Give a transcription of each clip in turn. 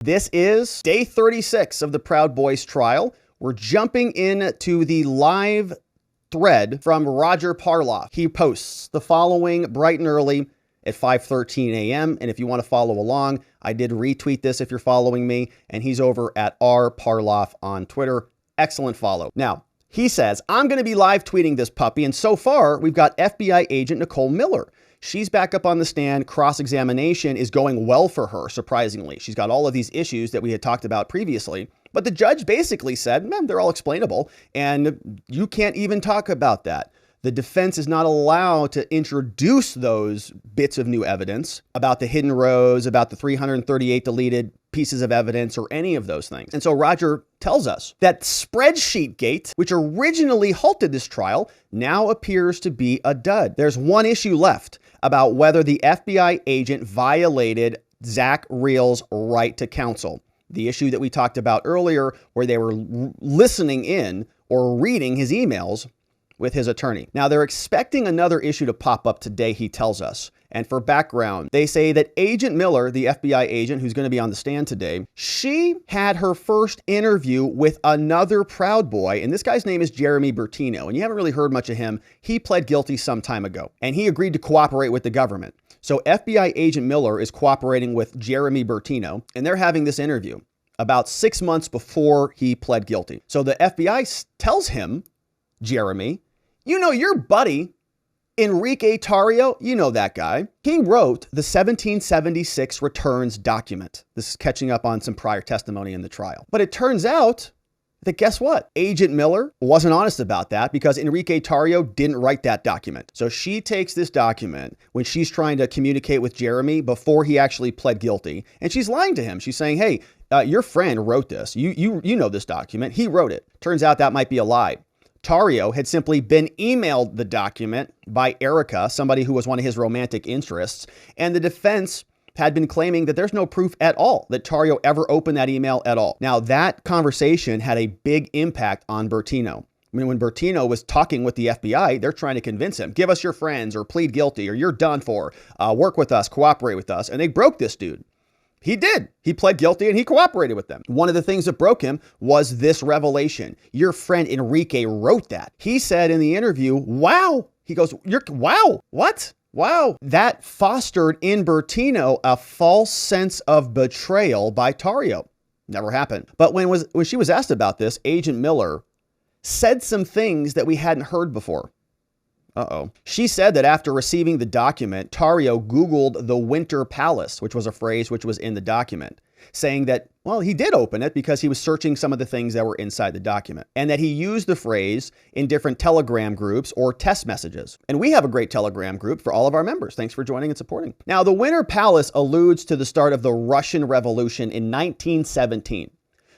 This is day 36 of the Proud Boys trial. We're jumping into the live thread from Roger Parloff. He posts the following bright and early at 5:13 a.m. And if you want to follow along, I did retweet this if you're following me, and he's over at rparloff on Twitter. Excellent follow. Now, he says, I'm going to be live tweeting this puppy, and so far we've got FBI agent Nicole Miller. She's back up on the stand. Cross-examination is going well for her, surprisingly. She's got all of these issues that we had talked about previously. But the judge basically said, man, they're all explainable, and you can't even talk about that. The defense is not allowed to introduce those bits of new evidence about the hidden rows, about the 338 deleted pieces of evidence, or any of those things. And so Roger tells us that spreadsheet gate, which originally halted this trial, now appears to be a dud. There's one issue left about whether the FBI agent violated Zach Reel's right to counsel. The issue that we talked about earlier, where they were listening in or reading his emails with his attorney. Now, they're expecting another issue to pop up today, he tells us. And for background, they say that Agent Miller, the FBI agent who's going to be on the stand today, she had her first interview with another Proud Boy, and this guy's name is Jeremy Bertino, and you haven't really heard much of him. He pled guilty some time ago, and he agreed to cooperate with the government. So FBI agent Miller is cooperating with Jeremy Bertino, and they're having this interview about 6 months before he pled guilty. So the FBI tells him, Jeremy, you know, your buddy, Enrique Tarrio, you know that guy. He wrote the 1776 returns document. This is catching up on some prior testimony in the trial. But it turns out that guess what? Agent Miller wasn't honest about that because Enrique Tarrio didn't write that document. So she takes this document when she's trying to communicate with Jeremy before he actually pled guilty, and she's lying to him. She's saying, hey, your friend wrote this. You know this document. He wrote it. Turns out that might be a lie. Tarrio had simply been emailed the document by Erica, somebody who was one of his romantic interests, and the defense had been claiming that there's no proof at all that Tarrio ever opened that email at all. Now, that conversation had a big impact on Bertino. I mean, when Bertino was talking with the FBI, they're trying to convince him, give us your friends or plead guilty or you're done for, work with us, cooperate with us. And they broke this dude. He did. He pled guilty and he cooperated with them. One of the things that broke him was this revelation. Your friend Enrique wrote that. He said in the interview, wow. He goes, wow, what? Wow. That fostered in Bertino a false sense of betrayal by Tarrio. Never happened. But when she was asked about this, Agent Miller said some things that we hadn't heard before. She said that after receiving the document, Tarrio Googled the Winter Palace, which was a phrase which was in the document, saying that, well, he did open it because he was searching some of the things that were inside the document, and that he used the phrase in different Telegram groups or test messages. And we have a great Telegram group for all of our members. Thanks for joining and supporting. Now, the Winter Palace alludes to the start of the Russian Revolution in 1917.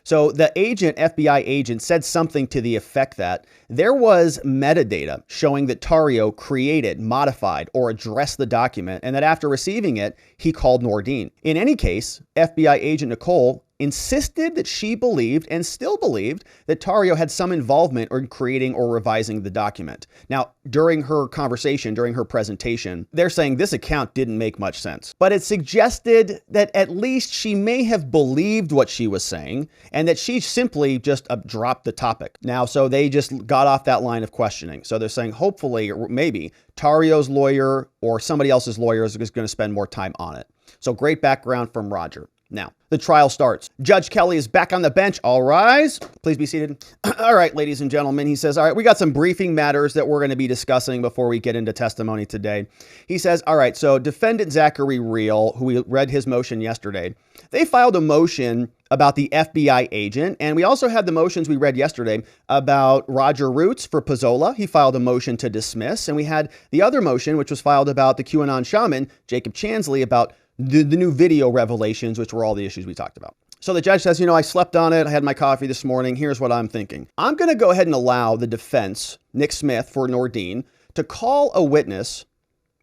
So the FBI agent said something to the effect that there was metadata showing that Tarrio created, modified, or addressed the document, and that after receiving it, he called Nordine. In any case, FBI agent Nicole insisted that she believed and still believed that Tarrio had some involvement in creating or revising the document. Now, during her conversation, during her presentation, they're saying this account didn't make much sense, but it suggested that at least she may have believed what she was saying and that she simply just dropped the topic. Now, so they just got off that line of questioning. So they're saying hopefully, or maybe, Tarrio's lawyer or somebody else's lawyer is going to spend more time on it. So great background from Roger. Now, the trial starts. Judge Kelly is back on the bench. All rise. Please be seated. All right, ladies and gentlemen, he says, all right, we got some briefing matters that we're going to be discussing before we get into testimony today. He says, all right, so defendant Zachary Reel, who we read his motion yesterday, they filed a motion about the FBI agent. And we also had the motions we read yesterday about Roger Roots for Pizzola. He filed a motion to dismiss. And we had the other motion, which was filed about the QAnon shaman, Jacob Chansley, about the new video revelations, which were all the issues we talked about. So the judge says, I slept on it. I had my coffee this morning. Here's what I'm thinking. I'm going to go ahead and allow the defense, Nick Smith for Nordine, to call a witness,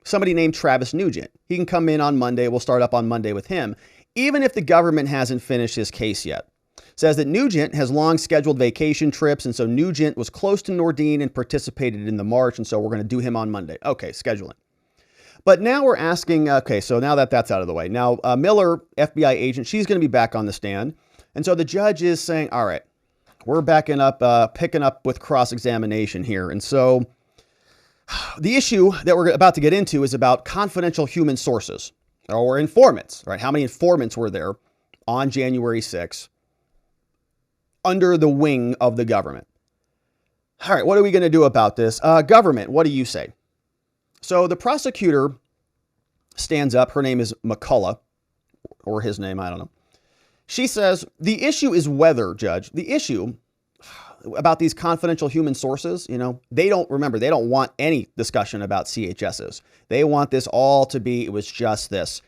somebody named Travis Nugent. He can come in on Monday. We'll start up on Monday with him, even if the government hasn't finished his case yet. Says that Nugent has long scheduled vacation trips, and so Nugent was close to Nordine and participated in the march, and so we're going to do him on Monday. Okay, scheduling. But now we're asking, okay, so now that that's out of the way, now Miller, FBI agent, she's going to be back on the stand. And so the judge is saying, all right, we're picking up with cross-examination here. And so the issue that we're about to get into is about confidential human sources or informants, right? How many informants were there on January 6th under the wing of the government? All right, what are we going to do about this? Government, what do you say? So the prosecutor stands up. Her name is McCullough, or his name, I don't know. She says, the issue is whether, Judge, the issue about these confidential human sources, they don't want any discussion about CHSs. They want this all to be, it was just this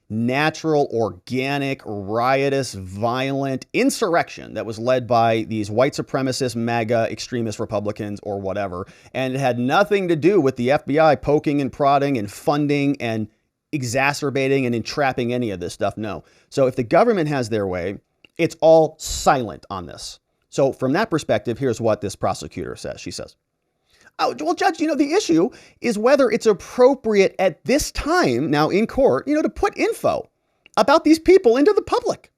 natural, organic, riotous, violent insurrection that was led by these white supremacist, MAGA, extremist Republicans or whatever. And it had nothing to do with the FBI poking and prodding and funding and exacerbating and entrapping any of this stuff. No. So if the government has their way, it's all silent on this. So from that perspective, here's what this prosecutor says. She says, oh, well, Judge, the issue is whether it's appropriate at this time now in court, to put info about these people into the public.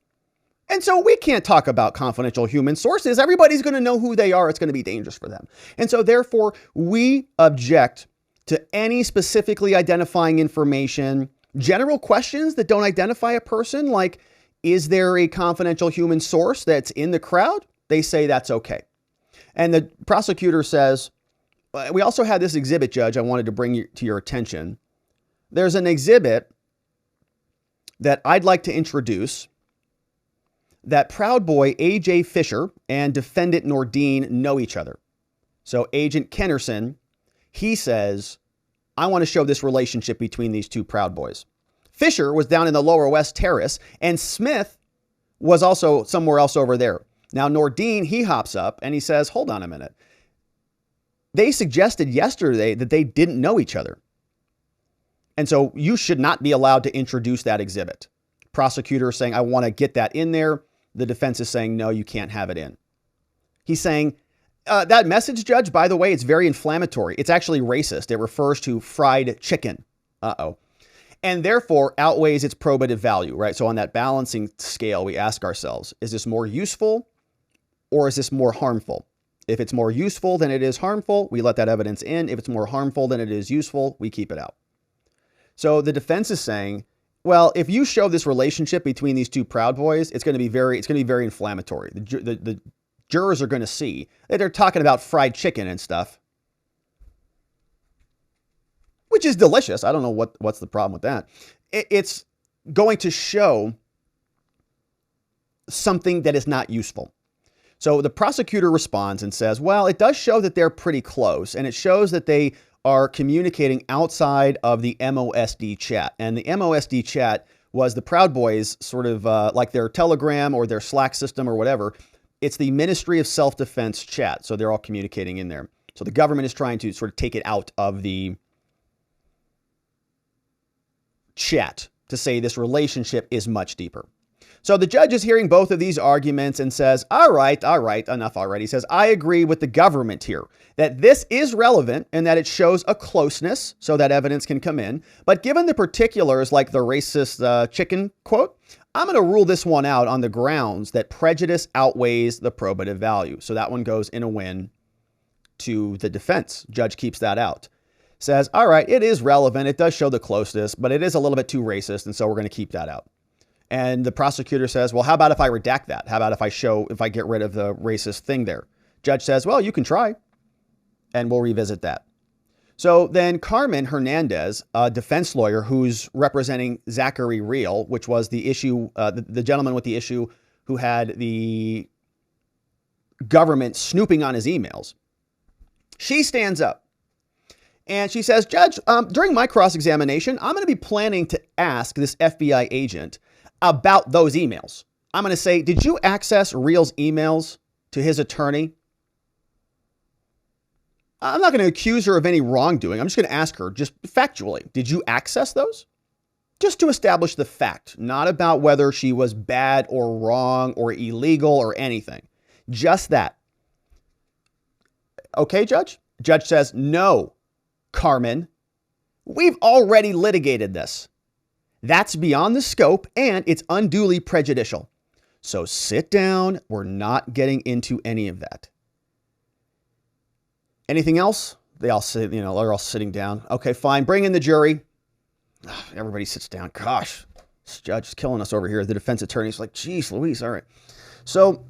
And so we can't talk about confidential human sources. Everybody's going to know who they are. It's going to be dangerous for them. And so therefore, we object to any specifically identifying information, general questions that don't identify a person, like, is there a confidential human source that's in the crowd? They say that's okay. And the prosecutor says, we also had this exhibit, Judge, I wanted to bring to your attention. There's an exhibit that I'd like to introduce that Proud Boy A.J. Fisher and defendant Nordine know each other. So Agent Kennerson, he says, I want to show this relationship between these two Proud Boys. Fisher was down in the Lower West Terrace, and Smith was also somewhere else over there. Now, Nordine, he hops up and he says, hold on a minute. They suggested yesterday that they didn't know each other. And so you should not be allowed to introduce that exhibit. Prosecutor saying, I want to get that in there. The defense is saying, no, you can't have it in. He's saying, that message, Judge, by the way, it's very inflammatory. It's actually racist. It refers to fried chicken. And therefore outweighs its probative value, right? So on that balancing scale, we ask ourselves, is this more useful or is this more harmful? If it's more useful than it is harmful, we let that evidence in. If it's more harmful than it is useful, we keep it out. So the defense is saying, well, if you show this relationship between these two Proud Boys, it's going to be very inflammatory. The jurors are going to see that they're talking about fried chicken and stuff, which is delicious. I don't know what's the problem with that. It's going to show something that is not useful. So the prosecutor responds and says, well, it does show that they're pretty close, and it shows that they are communicating outside of the MOSD chat. And the MOSD chat was the Proud Boys sort of like their Telegram or their Slack system or whatever. It's the Ministry of Self-Defense chat. So they're all communicating in there. So the government is trying to sort of take it out of the chat to say this relationship is much deeper. So the judge is hearing both of these arguments and says, all right, enough already. He says, I agree with the government here that this is relevant and that it shows a closeness so that evidence can come in. But given the particulars like the racist chicken quote, I'm going to rule this one out on the grounds that prejudice outweighs the probative value. So that one goes in a win to the defense. Judge keeps that out. Says, all right, it is relevant. It does show the closeness, but it is a little bit too racist. And so we're going to keep that out. And the prosecutor says, well, how about if I redact that? How about if I get rid of the racist thing there? Judge says, well, you can try, and we'll revisit that. So then Carmen Hernandez, a defense lawyer who's representing Zachary Real, which was the issue, the gentleman with the issue who had the government snooping on his emails. She stands up and she says, Judge, during my cross-examination, I'm going to be planning to ask this FBI agent about those emails. I'm going to say, did you access Real's emails to his attorney? I'm not going to accuse her of any wrongdoing. I'm just going to ask her just factually, did you access those? Just to establish the fact, not about whether she was bad or wrong or illegal or anything. Just that. Okay, Judge? Judge says, no, Carmen. We've already litigated this. That's beyond the scope and it's unduly prejudicial. So sit down. We're not getting into any of that. Anything else? They all sit, they're all sitting down. Okay, fine. Bring in the jury. Everybody sits down. Gosh, this judge is killing us over here. The defense attorney's like, geez, Louise. All right. So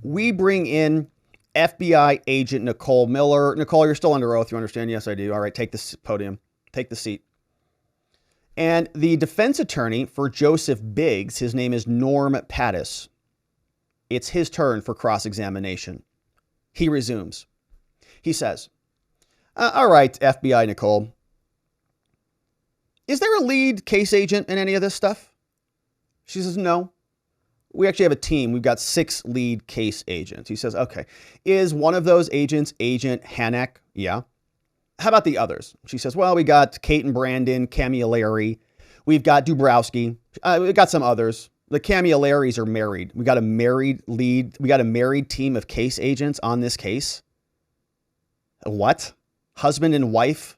we bring in FBI agent Nicole Miller. Nicole, you're still under oath. You understand? Yes, I do. All right. Take this podium. Take the seat. And the defense attorney for Joseph Biggs, his name is Norm Pattis. It's his turn for cross-examination. He resumes. He says, all right, FBI Nicole, is there a lead case agent in any of this stuff? She says, no. We actually have a team. We've got 6 lead case agents. He says, okay. Is one of those agents Agent Hanek? Yeah. How about the others? She says, well, we got Kate and Brandon, Camilleri. We've got Dubrowski. We've got some others. The Camillaris are married. We got a married lead. We got a married team of case agents on this case. What? Husband and wife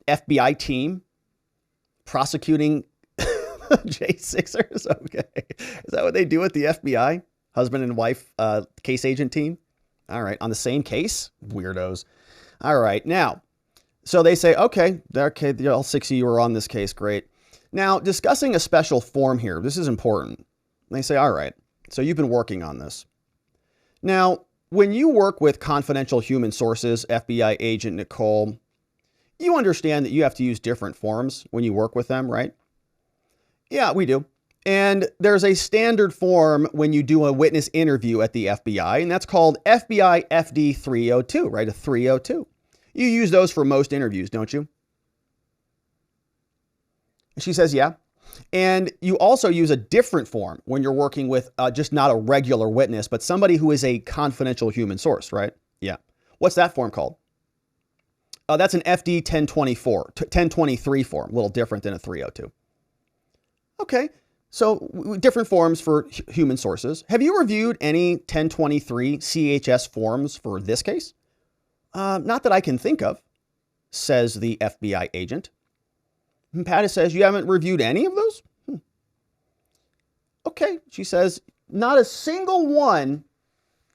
FBI team prosecuting J6ers? Okay. Is that what they do at the FBI? Husband and wife case agent team? All right. On the same case? Weirdos. All right. Now, so they say, okay, all 6 of you are on this case. Great. Now, discussing a special form here. This is important. They say, all right, so you've been working on this. Now, when you work with confidential human sources, FBI agent Nicole, you understand that you have to use different forms when you work with them, right? Yeah, we do. And there's a standard form when you do a witness interview at the FBI, and that's called FBI FD 302, right? A 302. You use those for most interviews, don't you? She says, yeah. And you also use a different form when you're working with just not a regular witness, but somebody who is a confidential human source, right? Yeah. What's that form called? That's an FD 1023 form, a little different than a 302. Okay. So different forms for human sources. Have you reviewed any 1023 CHS forms for this case? Not that I can think of, says the FBI agent. And Pattis says, you haven't reviewed any of those? Okay. She says, not a single one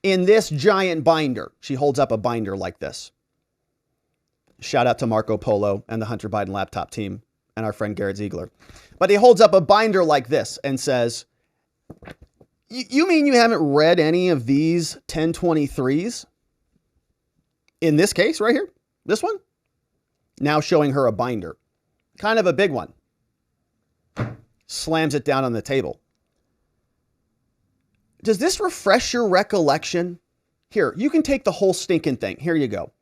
in this giant binder. She holds up a binder like this. Shout out to Marco Polo and the Hunter Biden laptop team and our friend Garrett Ziegler. But he holds up a binder like this and says, you mean you haven't read any of these 1023s? In this case right here? This one? Now showing her a binder. Kind of a big one. Slams it down on the table. Does this refresh your recollection? Here, you can take the whole stinking thing. Here you go.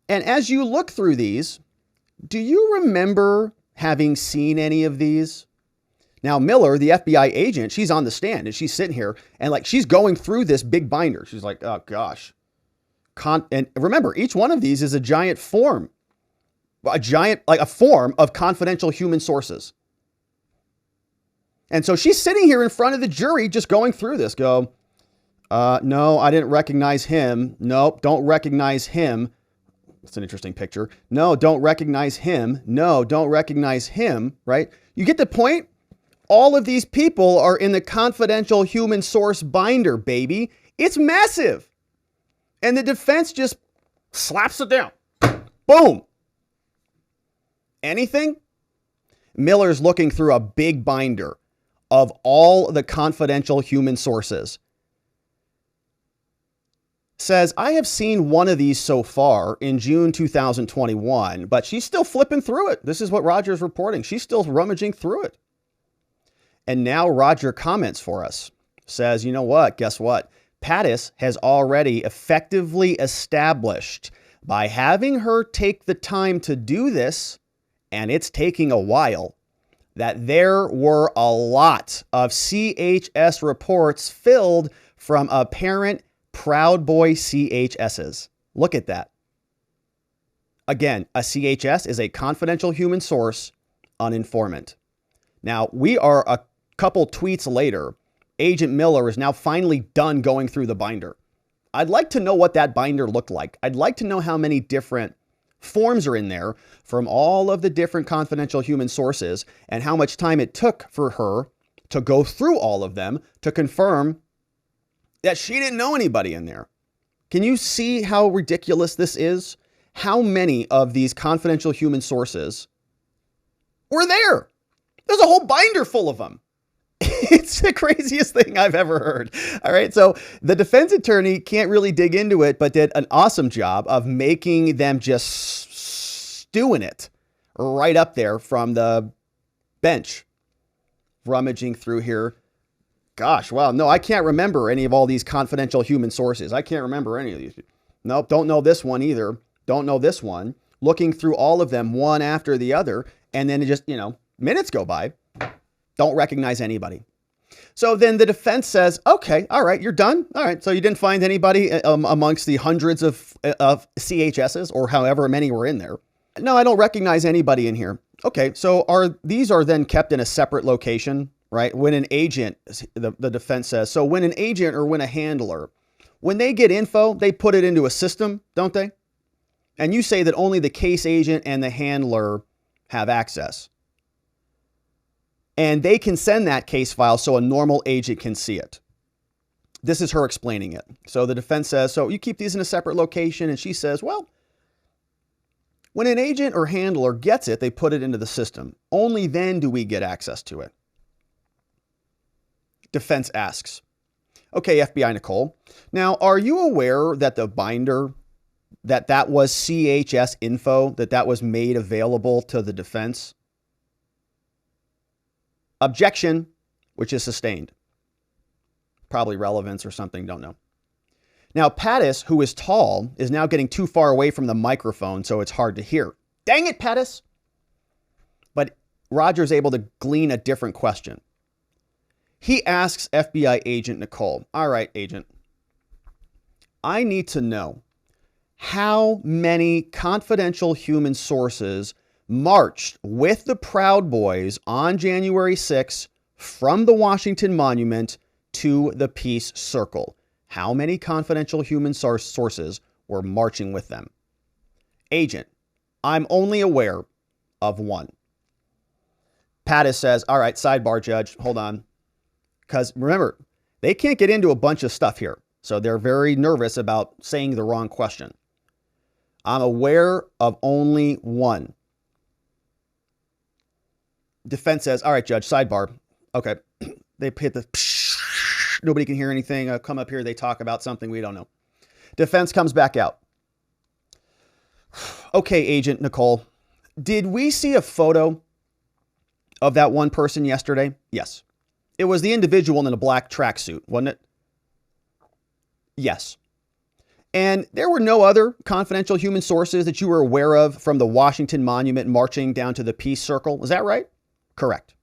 And as you look through these, do you remember having seen any of these? Now, Miller, the FBI agent, she's on the stand and she's sitting here and like she's going through this big binder. She's like, oh gosh. And remember, each one of these is a giant form. Like a form of confidential human sources. And so she's sitting here in front of the jury, just going through this, no, I didn't recognize him. Nope, don't recognize him. It's an interesting picture. No, don't recognize him. No, don't recognize him, right? You get the point? All of these people are in the confidential human source binder, baby. It's massive. And the defense just slaps it down. Boom. Anything? Miller's looking through a big binder of all the confidential human sources. Says, I have seen one of these so far in June 2021, but she's still flipping through it. This is what Roger's reporting. She's still rummaging through it. And now Roger comments for us. Says, you know what? Guess what? Pattis has already effectively established by having her take the time to do this, and it's taking a while, that there were a lot of CHS reports filled from apparent Proud Boy CHSs. Look at that. Again, a CHS is a confidential human source, an informant. Now, we are a couple tweets later. Agent Miller is now finally done going through the binder. I'd like to know what that binder looked like. I'd like to know how many different forms are in there from all of the different confidential human sources and how much time it took for her to go through all of them to confirm that she didn't know anybody in there. Can you see how ridiculous this is? How many of these confidential human sources were there? There's a whole binder full of them. It's the craziest thing I've ever heard. All right. So the defense attorney can't really dig into it, but did an awesome job of making them just stew in it right up there from the bench. Rummaging through here. Gosh, wow. No, I can't remember any of all these confidential human sources. I can't remember any of these. Nope. Don't know this one either. Don't know this one. Looking through all of them one after the other. And then it just, minutes go by. Don't recognize anybody. So then the defense says, okay, all right, you're done. All right. So you didn't find anybody amongst the hundreds of CHSs or however many were in there. No, I don't recognize anybody in here. Okay. So these are then kept in a separate location, right? When an agent, the defense says, so when an agent or when a handler, when they get info, they put it into a system, don't they? And you say that only the case agent and the handler have access. And they can send that case file so a normal agent can see it. This is her explaining it. So the defense says, so you keep these in a separate location. And she says, well, when an agent or handler gets it, they put it into the system. Only then do we get access to it. Defense asks, okay, FBI Nicole, now are you aware that the binder, that was CHS info, that was made available to the defense? Objection, which is sustained. Probably relevance or something, don't know. Now, Pattis, who is tall, is now getting too far away from the microphone, so it's hard to hear. Dang it, Pattis! But Roger's able to glean a different question. He asks FBI agent Nicole, all right, agent, I need to know how many confidential human sources marched with the Proud Boys on January 6th from the Washington Monument to the Peace Circle. How many confidential human sources were marching with them? Agent, I'm only aware of one. Pattis says, all right, sidebar, Judge, hold on. Because remember, they can't get into a bunch of stuff here. So they're very nervous about saying the wrong question. I'm aware of only one. Defense says, all right, Judge, sidebar. Okay. They hit the, nobody can hear anything. Come up here. They talk about something we don't know. Defense comes back out. Okay, Agent Nicole, did we see a photo of that one person yesterday? Yes. It was the individual in a black tracksuit, wasn't it? Yes. And there were no other confidential human sources that you were aware of from the Washington Monument marching down to the Peace Circle. Is that right? Correct.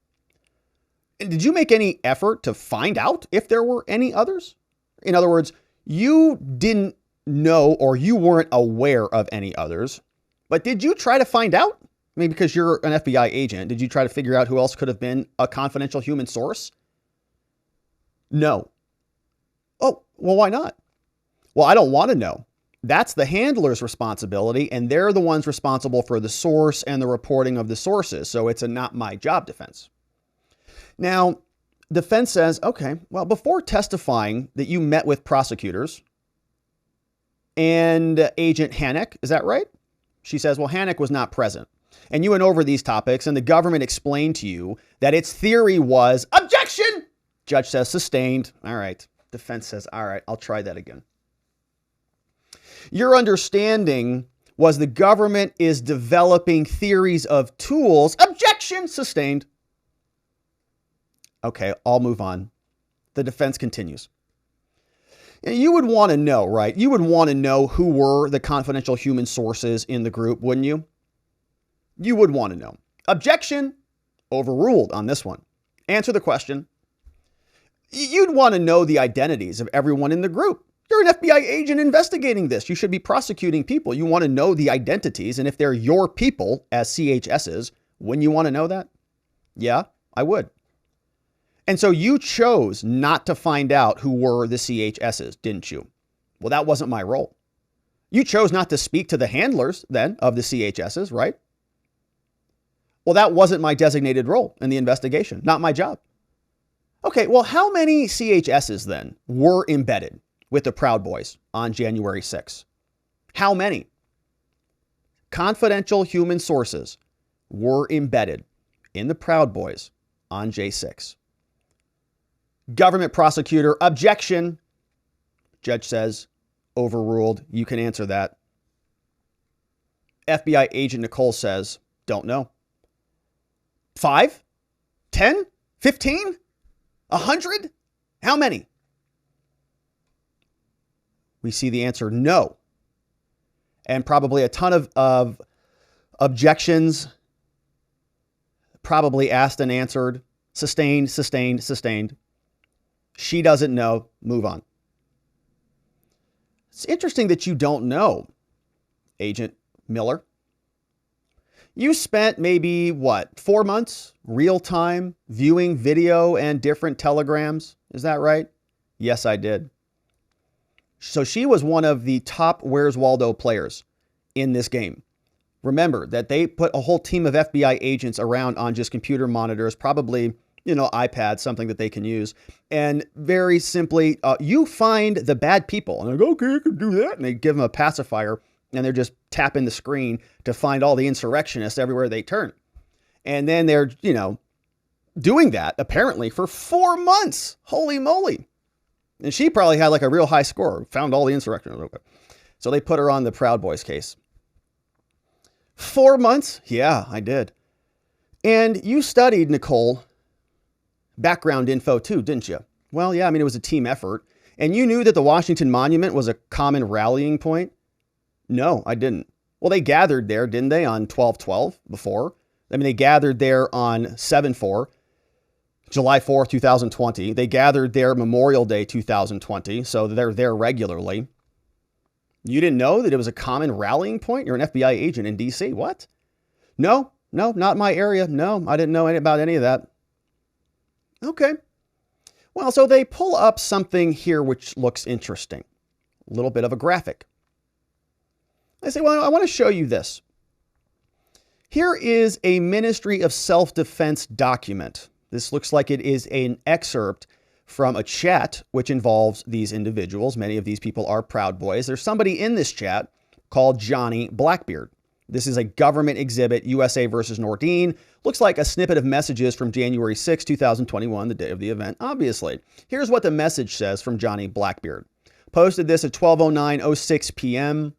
And did you make any effort to find out if there were any others? In other words, you didn't know or you weren't aware of any others, but did you try to find out? I mean, because you're an FBI agent, did you try to figure out who else could have been a confidential human source? No. Oh, well, why not? Well, I don't want to know. That's the handler's responsibility, and they're the ones responsible for the source and the reporting of the sources. So it's a not my job defense. Now, defense says, okay, well, before testifying that you met with prosecutors and Agent Hannock, is that right? She says, well, Hannock was not present. And you went over these topics, and the government explained to you that its theory was objection. Judge says sustained. All right. Defense says, all right, I'll try that again. Your understanding was the government is developing theories of tools. Objection, sustained. Okay, I'll move on. The defense continues. You would want to know, right? You would want to know who were the confidential human sources in the group, wouldn't you? You would want to know. Objection, overruled on this one. Answer the question. You'd want to know the identities of everyone in the group. You're an FBI agent investigating this. You should be prosecuting people. You want to know the identities. And if they're your people as CHSs, wouldn't you want to know that? Yeah, I would. And so you chose not to find out who were the CHSs, didn't you? Well, that wasn't my role. You chose not to speak to the handlers then of the CHSs, right? Well, that wasn't my designated role in the investigation, not my job. Okay, well, how many CHSs then were embedded with the Proud Boys on January 6th? How many? Confidential human sources were embedded in the Proud Boys on J6. Government prosecutor, objection. Judge says, overruled. You can answer that. FBI agent Nicole says, don't know. 5? 10? 15? 100? How many? We see the answer, no. And probably a ton of objections, probably asked and answered, sustained, sustained, sustained. She doesn't know, move on. It's interesting that you don't know, Agent Miller. You spent maybe, 4 months real time viewing video and different telegrams. Is that right? Yes, I did. So she was one of the top Where's Waldo players in this game. Remember that they put a whole team of FBI agents around on just computer monitors, probably, iPads, something that they can use. And very simply, you find the bad people. And they go, okay, I can do that. And they give them a pacifier. And they're just tapping the screen to find all the insurrectionists everywhere they turn. And then they're, doing that apparently for 4 months. Holy moly. And she probably had like a real high score, found all the insurrectionists. So they put her on the Proud Boys case. 4 months? Yeah, I did. And you studied, Nicole, background info too, didn't you? Well, yeah, it was a team effort. And you knew that the Washington Monument was a common rallying point? No, I didn't. Well, they gathered there, didn't they, on 12/12 before? They gathered there on 7/4, July 4th, 2020. They gathered there Memorial Day 2020, so they're there regularly. You didn't know that it was a common rallying point? You're an FBI agent in D.C. What? No, not my area. No, I didn't know about any of that. Okay. Well, so they pull up something here which looks interesting. A little bit of a graphic. I say, well, I want to show you this. Here is a Ministry of Self-Defense document. This looks like it is an excerpt from a chat which involves these individuals. Many of these people are Proud Boys. There's somebody in this chat called Johnny Blackbeard. This is a government exhibit, USA versus Nordine. Looks like a snippet of messages from January 6, 2021, the day of the event, obviously. Here's what the message says from Johnny Blackbeard. Posted this at 12:09:06 p.m.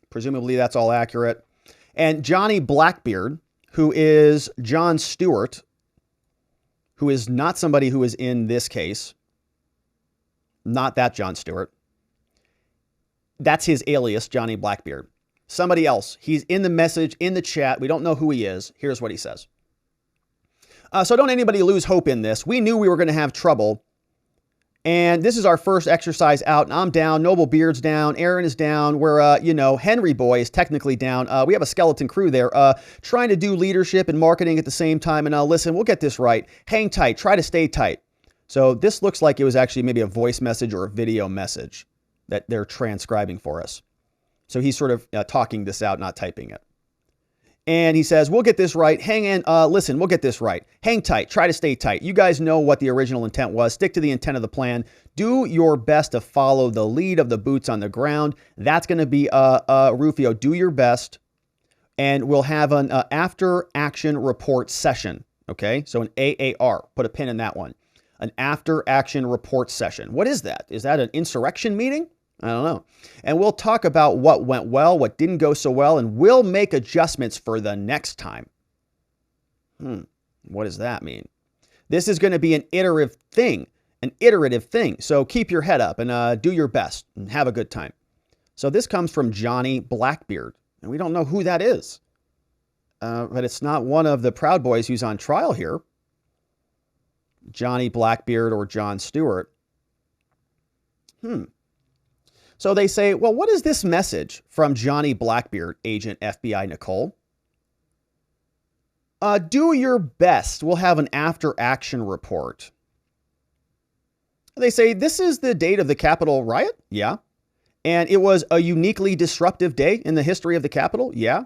Presumably that's all accurate. And Johnny Blackbeard, who is John Stewart, who is not somebody who is in this case, not that John Stewart. That's his alias, Johnny Blackbeard. Somebody else. He's in the message, in the chat. We don't know who he is. Here's what he says. So don't anybody lose hope in this. We knew we were going to have trouble. And this is our first exercise out. And I'm down. Noble Beard's down. Aaron is down. We're, Henry Boy is technically down. We have a skeleton crew there trying to do leadership and marketing at the same time. And listen, we'll get this right. Hang tight. Try to stay tight. So this looks like it was actually maybe a voice message or a video message that they're transcribing for us. So he's sort of talking this out, not typing it. And he says, we'll get this right. Hang in. Listen, we'll get this right. Hang tight. Try to stay tight. You guys know what the original intent was. Stick to the intent of the plan. Do your best to follow the lead of the boots on the ground. That's going to be Rufio. Do your best. And we'll have an after action report session. Okay. So an AAR. Put a pin in that one. An after action report session. What is that? Is that an insurrection meeting? I don't know. And we'll talk about what went well, what didn't go so well, and we'll make adjustments for the next time. What does that mean? This is going to be an iterative thing. So keep your head up and do your best and have a good time. So this comes from Johnny Blackbeard, and we don't know who that is. But it's not one of the Proud Boys who's on trial here. Johnny Blackbeard or John Stewart. So they say, well, what is this message from Johnny Blackbeard, Agent FBI Nicole? Do your best. We'll have an after-action report. They say, this is the date of the Capitol riot? Yeah. And it was a uniquely disruptive day in the history of the Capitol. Yeah.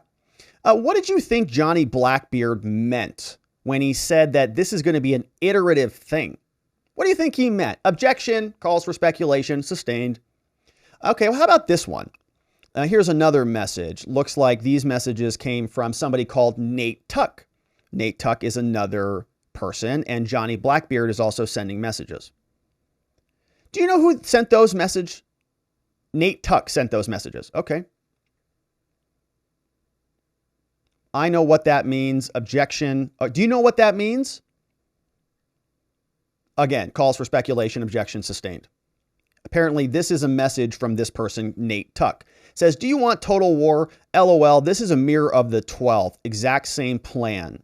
What did you think Johnny Blackbeard meant when he said that this is going to be an iterative thing? What do you think he meant? Objection, calls for speculation, sustained. Okay, well, how about this one? Here's another message. Looks like these messages came from somebody called Nate Tuck. Nate Tuck is another person, and Johnny Blackbeard is also sending messages. Do you know who sent those messages? Nate Tuck sent those messages. Okay. I know what that means. Objection. Do you know what that means? Again, calls for speculation, objection sustained. Apparently, this is a message from this person, Nate Tuck. Says, do you want total war? LOL, this is a mirror of the 12th. Exact same plan.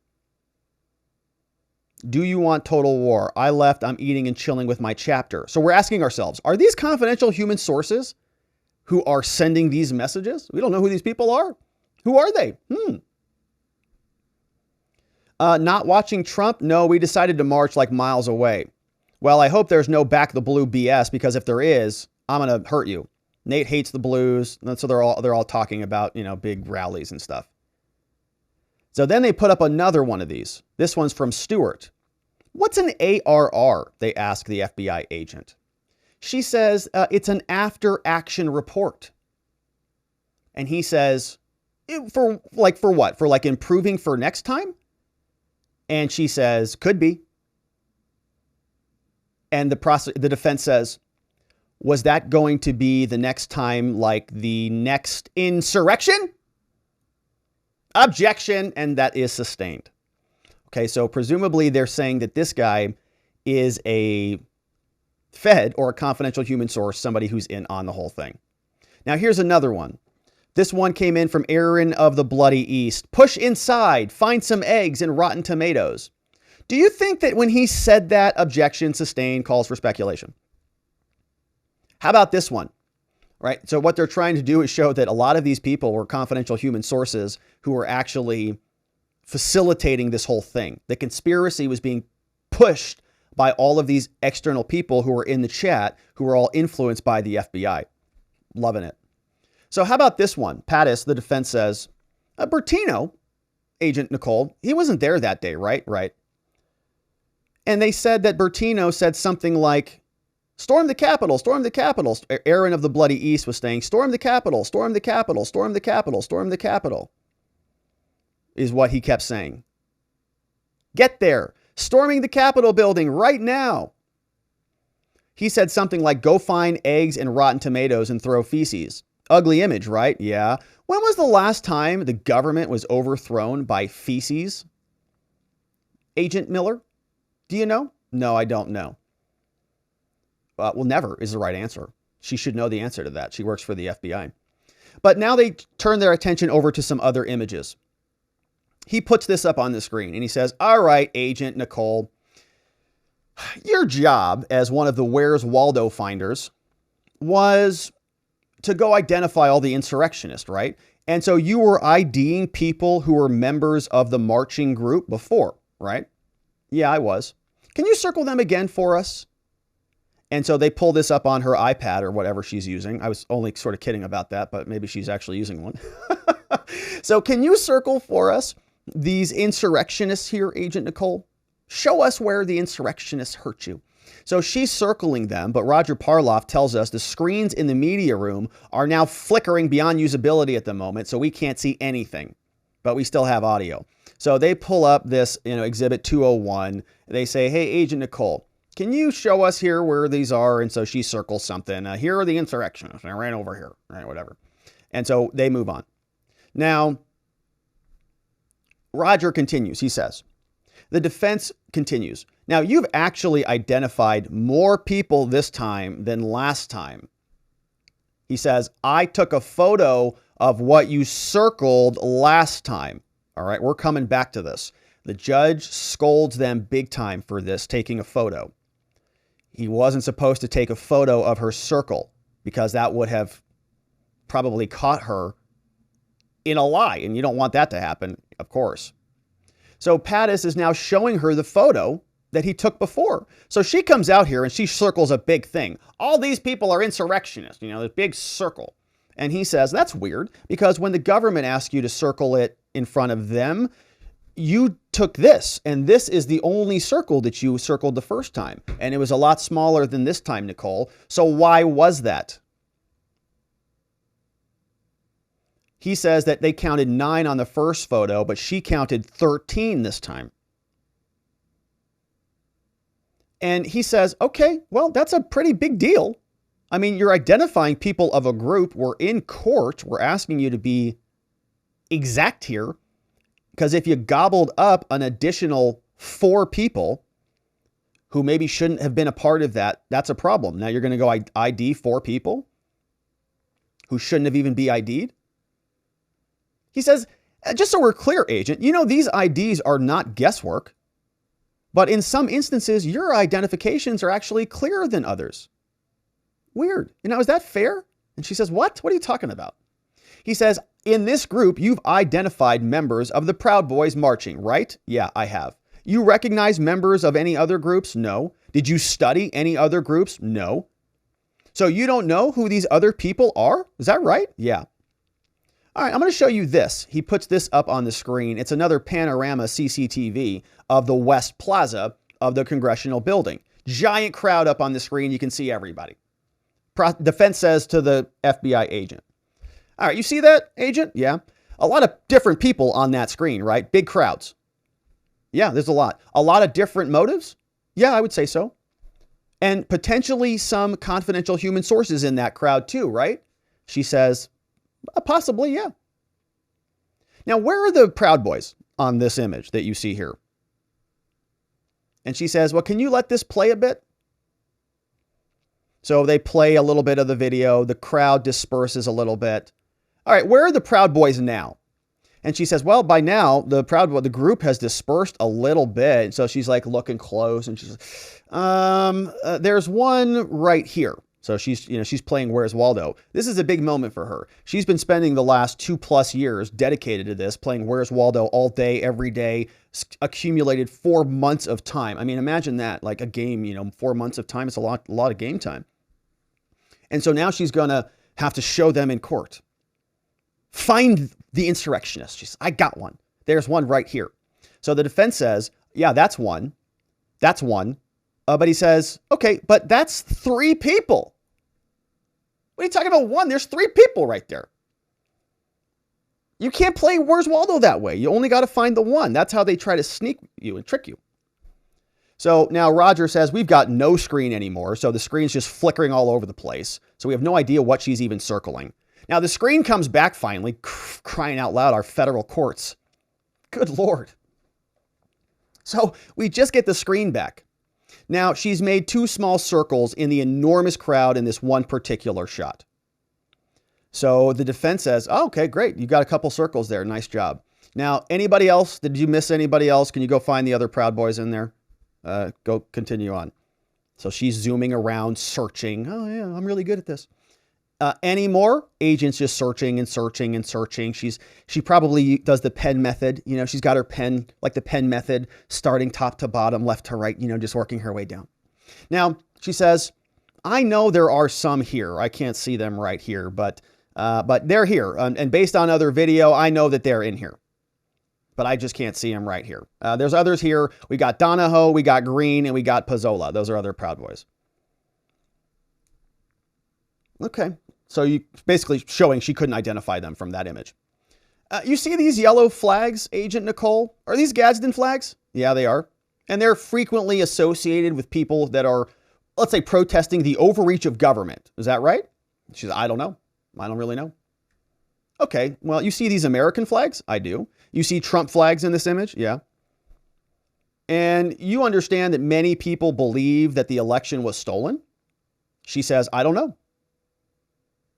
Do you want total war? I left, I'm eating and chilling with my chapter. So we're asking ourselves, are these confidential human sources who are sending these messages? We don't know who these people are. Who are they? Not watching Trump? No, we decided to march like miles away. Well, I hope there's no back the blue BS, because if there is, I'm going to hurt you. Nate hates the blues. And so they're all talking about, big rallies and stuff. So then they put up another one of these. This one's from Stewart. What's an ARR? They ask the FBI agent. She says, it's an after action report. And he says, for what? For like improving for next time? And she says, could be. And the defense says, was that going to be the next time, like the next insurrection? Objection, and that is sustained. Okay, so presumably they're saying that this guy is a Fed or a confidential human source, somebody who's in on the whole thing. Now here's another one. This one came in from Aaron of the Bloody East. Push inside, find some eggs and rotten tomatoes. Do you think that when he said that, objection sustained, calls for speculation? How about this one? Right. So what they're trying to do is show that a lot of these people were confidential human sources who were actually facilitating this whole thing. The conspiracy was being pushed by all of these external people who were in the chat, who were all influenced by the FBI. Loving it. So how about this one? Pattis, the defense says, Bertino, Agent Nicole, he wasn't there that day, right? Right. And they said that Bertino said something like, storm the Capitol, storm the Capitol. Aaron of the Bloody East was saying, storm the Capitol, storm the Capitol, storm the Capitol, storm the Capitol, is what he kept saying. Get there, storming the Capitol building right now. He said something like, go find eggs and rotten tomatoes and throw feces. Ugly image, right? Yeah. When was the last time the government was overthrown by feces? Agent Miller, do you know? No, I don't know. Well, never is the right answer. She should know the answer to that. She works for the FBI. But now they turn their attention over to some other images. He puts this up on the screen and he says, all right, Agent Nicole, your job as one of the Where's Waldo finders was to go identify all the insurrectionists, right? And so you were IDing people who were members of the marching group before, right? Yeah, I was. Can you circle them again for us? And so they pull this up on her iPad or whatever she's using. I was only sort of kidding about that, but maybe she's actually using one. So can you circle for us these insurrectionists here, Agent Nicole? Show us where the insurrectionists hurt you. So she's circling them, but Roger Parloff tells us the screens in the media room are now flickering beyond usability at the moment, so we can't see anything, but we still have audio. So they pull up this, Exhibit 201. They say, hey, Agent Nicole, can you show us here where these are? And so she circles something. Here are the insurrectionists. I ran over here, right? Whatever. And so they move on. Now, Roger continues. He says, the defense continues. Now, you've actually identified more people this time than last time. He says, I took a photo of what you circled last time. All right, we're coming back to this. The judge scolds them big time for this, taking a photo. He wasn't supposed to take a photo of her circle because that would have probably caught her in a lie. And you don't want that to happen, of course. So Pattis is now showing her the photo that he took before. So she comes out here and she circles a big thing. All these people are insurrectionists, this big circle. And he says, that's weird, because when the government asks you to circle it in front of them, you took this, and this is the only circle that you circled the first time. And it was a lot smaller than this time, Nicole. So why was that? He says that they counted 9 on the first photo, but she counted 13 this time. And he says, okay, well, that's a pretty big deal. I mean, you're identifying people of a group. We're in court. We're asking you to be exact here. Because if you gobbled up an additional 4 people who maybe shouldn't have been a part of that, that's a problem. Now you're going to go ID 4 people who shouldn't have even been ID'd. He says, just so we're clear, agent, these IDs are not guesswork. But in some instances, your identifications are actually clearer than others. Weird. Is that fair? And she says, what? What are you talking about? He says, in this group, you've identified members of the Proud Boys marching, right? Yeah, I have. You recognize members of any other groups? No. Did you study any other groups? No. So you don't know who these other people are? Is that right? Yeah. All right, I'm going to show you this. He puts this up on the screen. It's another panorama CCTV of the West Plaza of the Congressional Building. Giant crowd up on the screen. You can see everybody. Defense says to the FBI agent. All right, you see that, agent? Yeah. A lot of different people on that screen, right? Big crowds. Yeah, there's a lot. A lot of different motives? Yeah, I would say so. And potentially some confidential human sources in that crowd too, right? She says, possibly, yeah. Now, where are the Proud Boys on this image that you see here? And she says, well, can you let this play a bit? So they play a little bit of the video. The crowd disperses a little bit. All right, where are the Proud Boys now? And she says, well, by now, the group has dispersed a little bit. So she's like looking close and she's, there's one right here. So she's playing Where's Waldo. This is a big moment for her. She's been spending the last 2+ years dedicated to this, playing Where's Waldo all day, every day, accumulated 4 months of time. I mean, imagine that, like a game, 4 months of time. It's a lot of game time. And so now she's going to have to show them in court. Find the insurrectionist. She says, I got one. There's one right here. So the defense says, yeah, that's one. That's one. But he says, okay, but that's 3 people. What are you talking about one? There's 3 people right there. You can't play Where's Waldo that way. You only got to find the one. That's how they try to sneak you and trick you. So now Roger says, we've got no screen anymore. So the screen's just flickering all over the place. So we have no idea what she's even circling. Now the screen comes back finally, crying out loud, our federal courts. Good Lord. So we just get the screen back. Now she's made 2 small circles in the enormous crowd in this one particular shot. So the defense says, oh, okay, great. You got a couple circles there. Nice job. Now, anybody else? Did you miss anybody else? Can you go find the other Proud Boys in there? Go continue on. So she's zooming around, searching. Oh yeah, I'm really good at this. Any more? Agent's just searching and searching and searching. She probably does the pen method. She's got her pen, like the pen method, starting top to bottom, left to right, just working her way down. Now, she says, I know there are some here. I can't see them right here, but they're here. And based on other video, I know that they're in here. But I just can't see them right here. There's others here. We got Donahoe, we got Green, and we got Pizzola. Those are other Proud Boys. Okay. So you basically showing she couldn't identify them from that image. You see these yellow flags, Agent Nicole? Are these Gadsden flags? Yeah, they are. And they're frequently associated with people that are, let's say, protesting the overreach of government. Is that right? She said, I don't know. I don't really know. Okay, well, you see these American flags? I do. You see Trump flags in this image? Yeah. And you understand that many people believe that the election was stolen? She says, I don't know.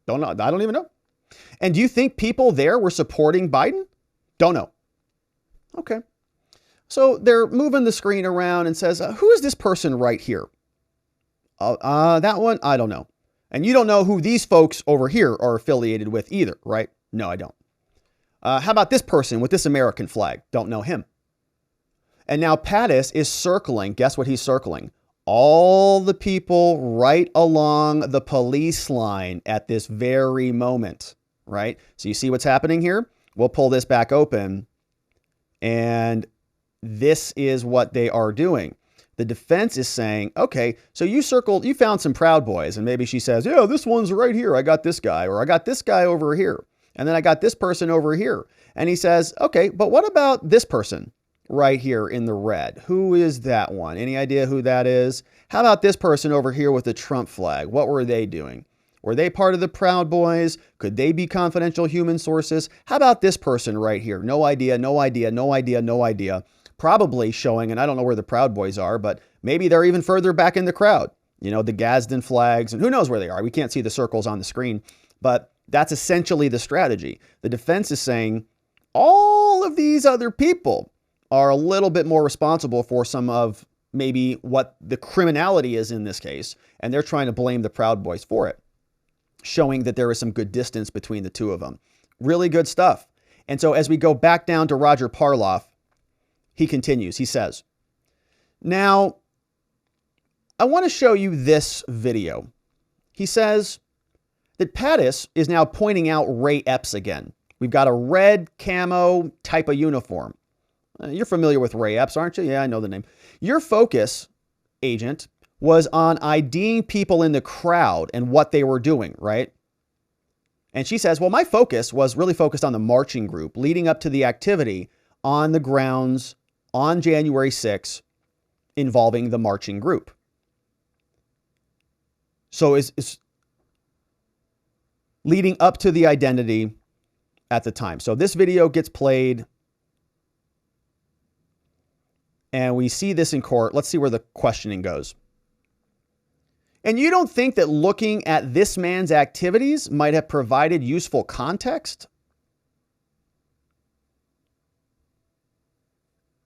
Don't know. I don't even know. And do you think people there were supporting Biden? Don't know. Okay. So they're moving the screen around and says, who is this person right here? That one? I don't know. And you don't know who these folks over here are affiliated with either, right? No, I don't. How about this person with this American flag? Don't know him. And now Pattis is circling. Guess what he's circling? All the people right along the police line at this very moment, right? So you see what's happening here? We'll pull this back open, and this is what they are doing. The defense is saying, okay, so you found some Proud Boys, and maybe she says, yeah, this one's right here. I got this guy, or I got this guy over here, and then I got this person over here. And he says, okay, but what about this person right here in the red? Who is that one? Any idea who that is? How about this person over here with the Trump flag? What were they doing? Were they part of the Proud Boys? Could they be confidential human sources? How about this person right here? No idea, no idea, no idea, no idea. Probably showing, and I don't know where the Proud Boys are, but maybe they're even further back in the crowd. You know, the Gadsden flags, and who knows where they are. We can't see the circles on the screen, but that's essentially the strategy. The defense is saying all of these other people are a little bit more responsible for some of maybe what the criminality is in this case, and they're trying to blame the Proud Boys for it, showing that there is some good distance between the two of them. Really good stuff. And so as we go back down to Roger Parloff, he continues. He says, now, I want to show you this video. He says that Pattis is now pointing out Ray Epps again. We've got a red camo type of uniform. You're familiar with Ray Epps, aren't you? Yeah, I know the name. Your focus, agent, was on IDing people in the crowd and what they were doing, right? And she says, well, my focus was really focused on the marching group leading up to the activity on the grounds on January 6th involving the marching group. So it's leading up to the identity at the time. So this video gets played and we see this in court. Let's see where the questioning goes. And you don't think that looking at this man's activities might have provided useful context?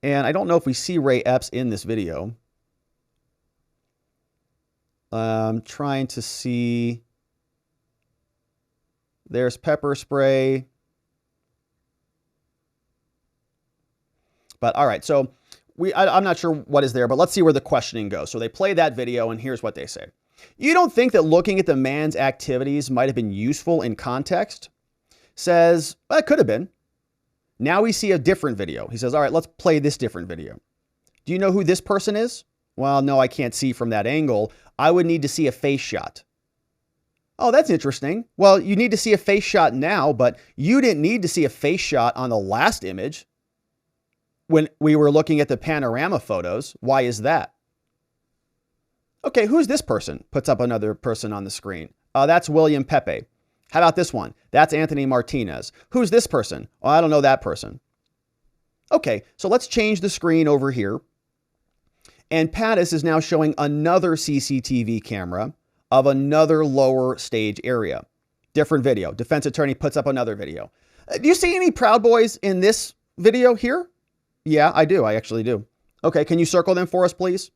And I don't know if we see Ray Epps in this video. I'm trying to see. There's pepper spray. But all right, so I'm not sure what is there, but let's see where the questioning goes. So they play that video, and here's what they say. You don't think that looking at the man's activities might have been useful in context? Says, well, it could have been. Now we see a different video. He says, all right, let's play this different video. Do you know who this person is? Well, no, I can't see from that angle. I would need to see a face shot. Oh, that's interesting. Well, you need to see a face shot now, but you didn't need to see a face shot on the last image when we were looking at the panorama photos. Why is that? Okay, who's this person? Puts up another person on the screen. That's William Pepe. How about this one? That's Anthony Martinez. Who's this person? Oh, I don't know that person. Okay, so let's change the screen over here. And Pattis is now showing another CCTV camera of another lower stage area. Different video. Defense attorney puts up another video. Do you see any Proud Boys in this video here? Yeah, I do. I actually do. Okay, can you circle them for us, please?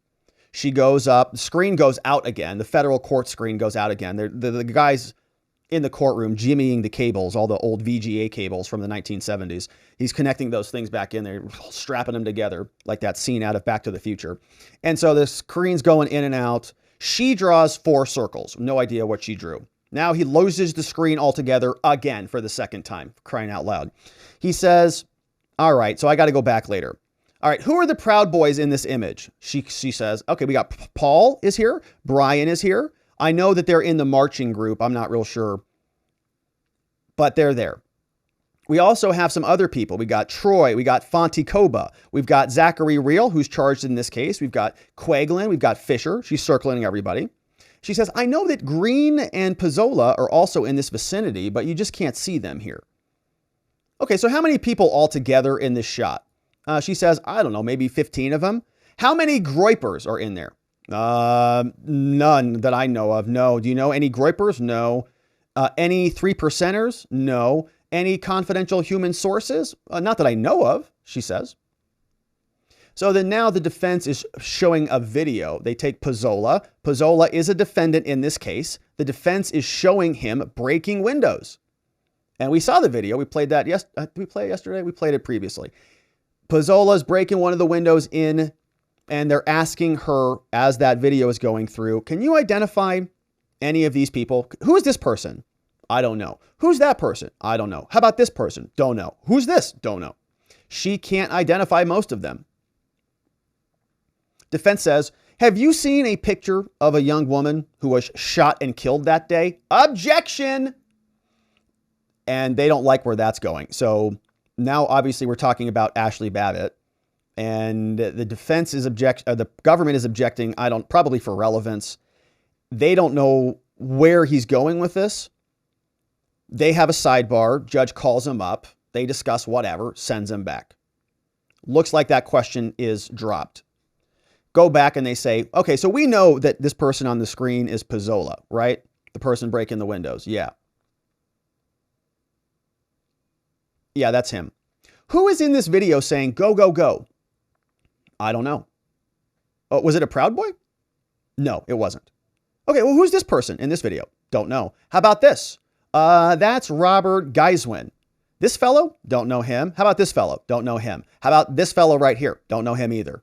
She goes up. The screen goes out again. The federal court screen goes out again. The guys in the courtroom jimmying the cables, all the old VGA cables from the 1970s. He's connecting those things back in there, strapping them together like that scene out of Back to the Future. And so the screen's going in and out. She draws 4 circles. No idea what she drew. Now he loses the screen altogether again for the second time, crying out loud. He says, all right, so I got to go back later. All right, who are the Proud Boys in this image? She says, okay, we got Paul is here. Brian is here. I know that they're in the marching group. I'm not real sure, but they're there. We also have some other people. We got Troy. We got Fonte Koba. We've got Zachary Reel, who's charged in this case. We've got Quaglin. We've got Fisher. She's circling everybody. She says, I know that Green and Pizzola are also in this vicinity, but you just can't see them here. Okay, so how many people altogether in this shot? She says, I don't know, maybe 15 of them. How many Groypers are in there? None that I know of. No. Do you know any Groypers? No. Any 3%ers? No. Any confidential human sources? Not that I know of, she says. So then now the defense is showing a video. They take Pizzola. Pizzola is a defendant in this case. The defense is showing him breaking windows. And we saw the video. We played that. Did we play it yesterday? We played it previously. Pizzola's breaking one of the windows in, and they're asking her as that video is going through, can you identify any of these people? Who is this person? I don't know. Who's that person? I don't know. How about this person? Don't know. Who's this? Don't know. She can't identify most of them. Defense says, have you seen a picture of a young woman who was shot and killed that day? Objection! And they don't like where that's going. So now obviously we're talking about Ashley Babbitt, and the defense is the government is objecting, probably for relevance. They don't know where he's going with this. They have a sidebar. Judge calls him up. They discuss whatever, sends him back. Looks like that question is dropped. Go back and they say, okay, so we know that this person on the screen is Pizzola, right? The person breaking the windows. Yeah. Yeah, that's him. Who is in this video saying, go, go, go? I don't know. Oh, was it a Proud Boy? No, it wasn't. Okay, well, who's this person in this video? Don't know. How about this? That's Robert Geiswin. This fellow? Don't know him. How about this fellow? Don't know him. How about this fellow right here? Don't know him either.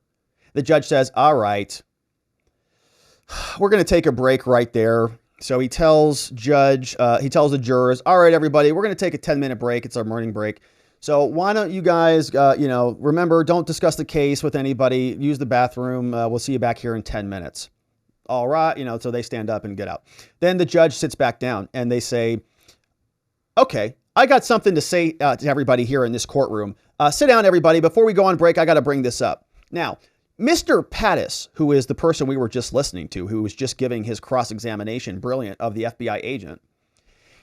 The judge says, all right, we're going to take a break right there. So he tells the jurors, all right, everybody, we're going to take a 10-minute break. It's our morning break. So why don't you guys, remember, don't discuss the case with anybody. Use the bathroom. We'll see you back here in 10 minutes. All right. So they stand up and get out. Then the judge sits back down and they say, okay, I got something to say to everybody here in this courtroom. Sit down, everybody. Before we go on break, I got to bring this up. Now, Mr. Pattis, who is the person we were just listening to, who was just giving his cross-examination, brilliant, of the FBI agent,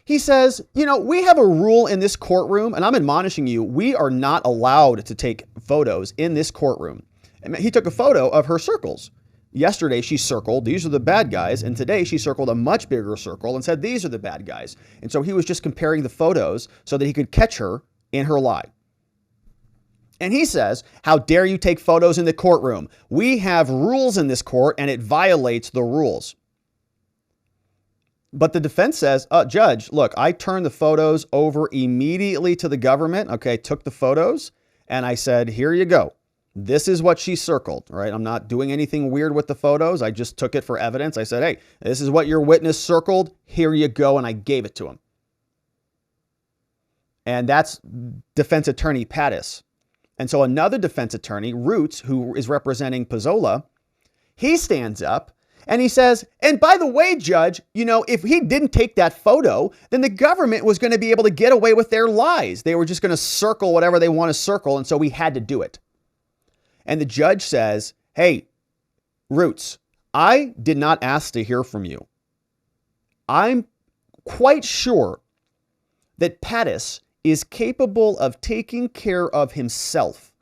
he says, we have a rule in this courtroom, and I'm admonishing you, we are not allowed to take photos in this courtroom. And he took a photo of her circles. Yesterday, she circled, these are the bad guys, and today she circled a much bigger circle and said, these are the bad guys. And so he was just comparing the photos so that he could catch her in her lie. And he says, how dare you take photos in the courtroom? We have rules in this court and it violates the rules. But the defense says, Judge, look, I turned the photos over immediately to the government. Okay, took the photos and I said, here you go. This is what she circled, right? I'm not doing anything weird with the photos. I just took it for evidence. I said, hey, this is what your witness circled. Here you go. And I gave it to him. And that's defense attorney Pattis. And so another defense attorney, Roots, who is representing Pizzola, he stands up and he says, and by the way, Judge, if he didn't take that photo, then the government was going to be able to get away with their lies. They were just going to circle whatever they want to circle. And so we had to do it. And the judge says, hey, Roots, I did not ask to hear from you. I'm quite sure that Pattis is capable of taking care of himself.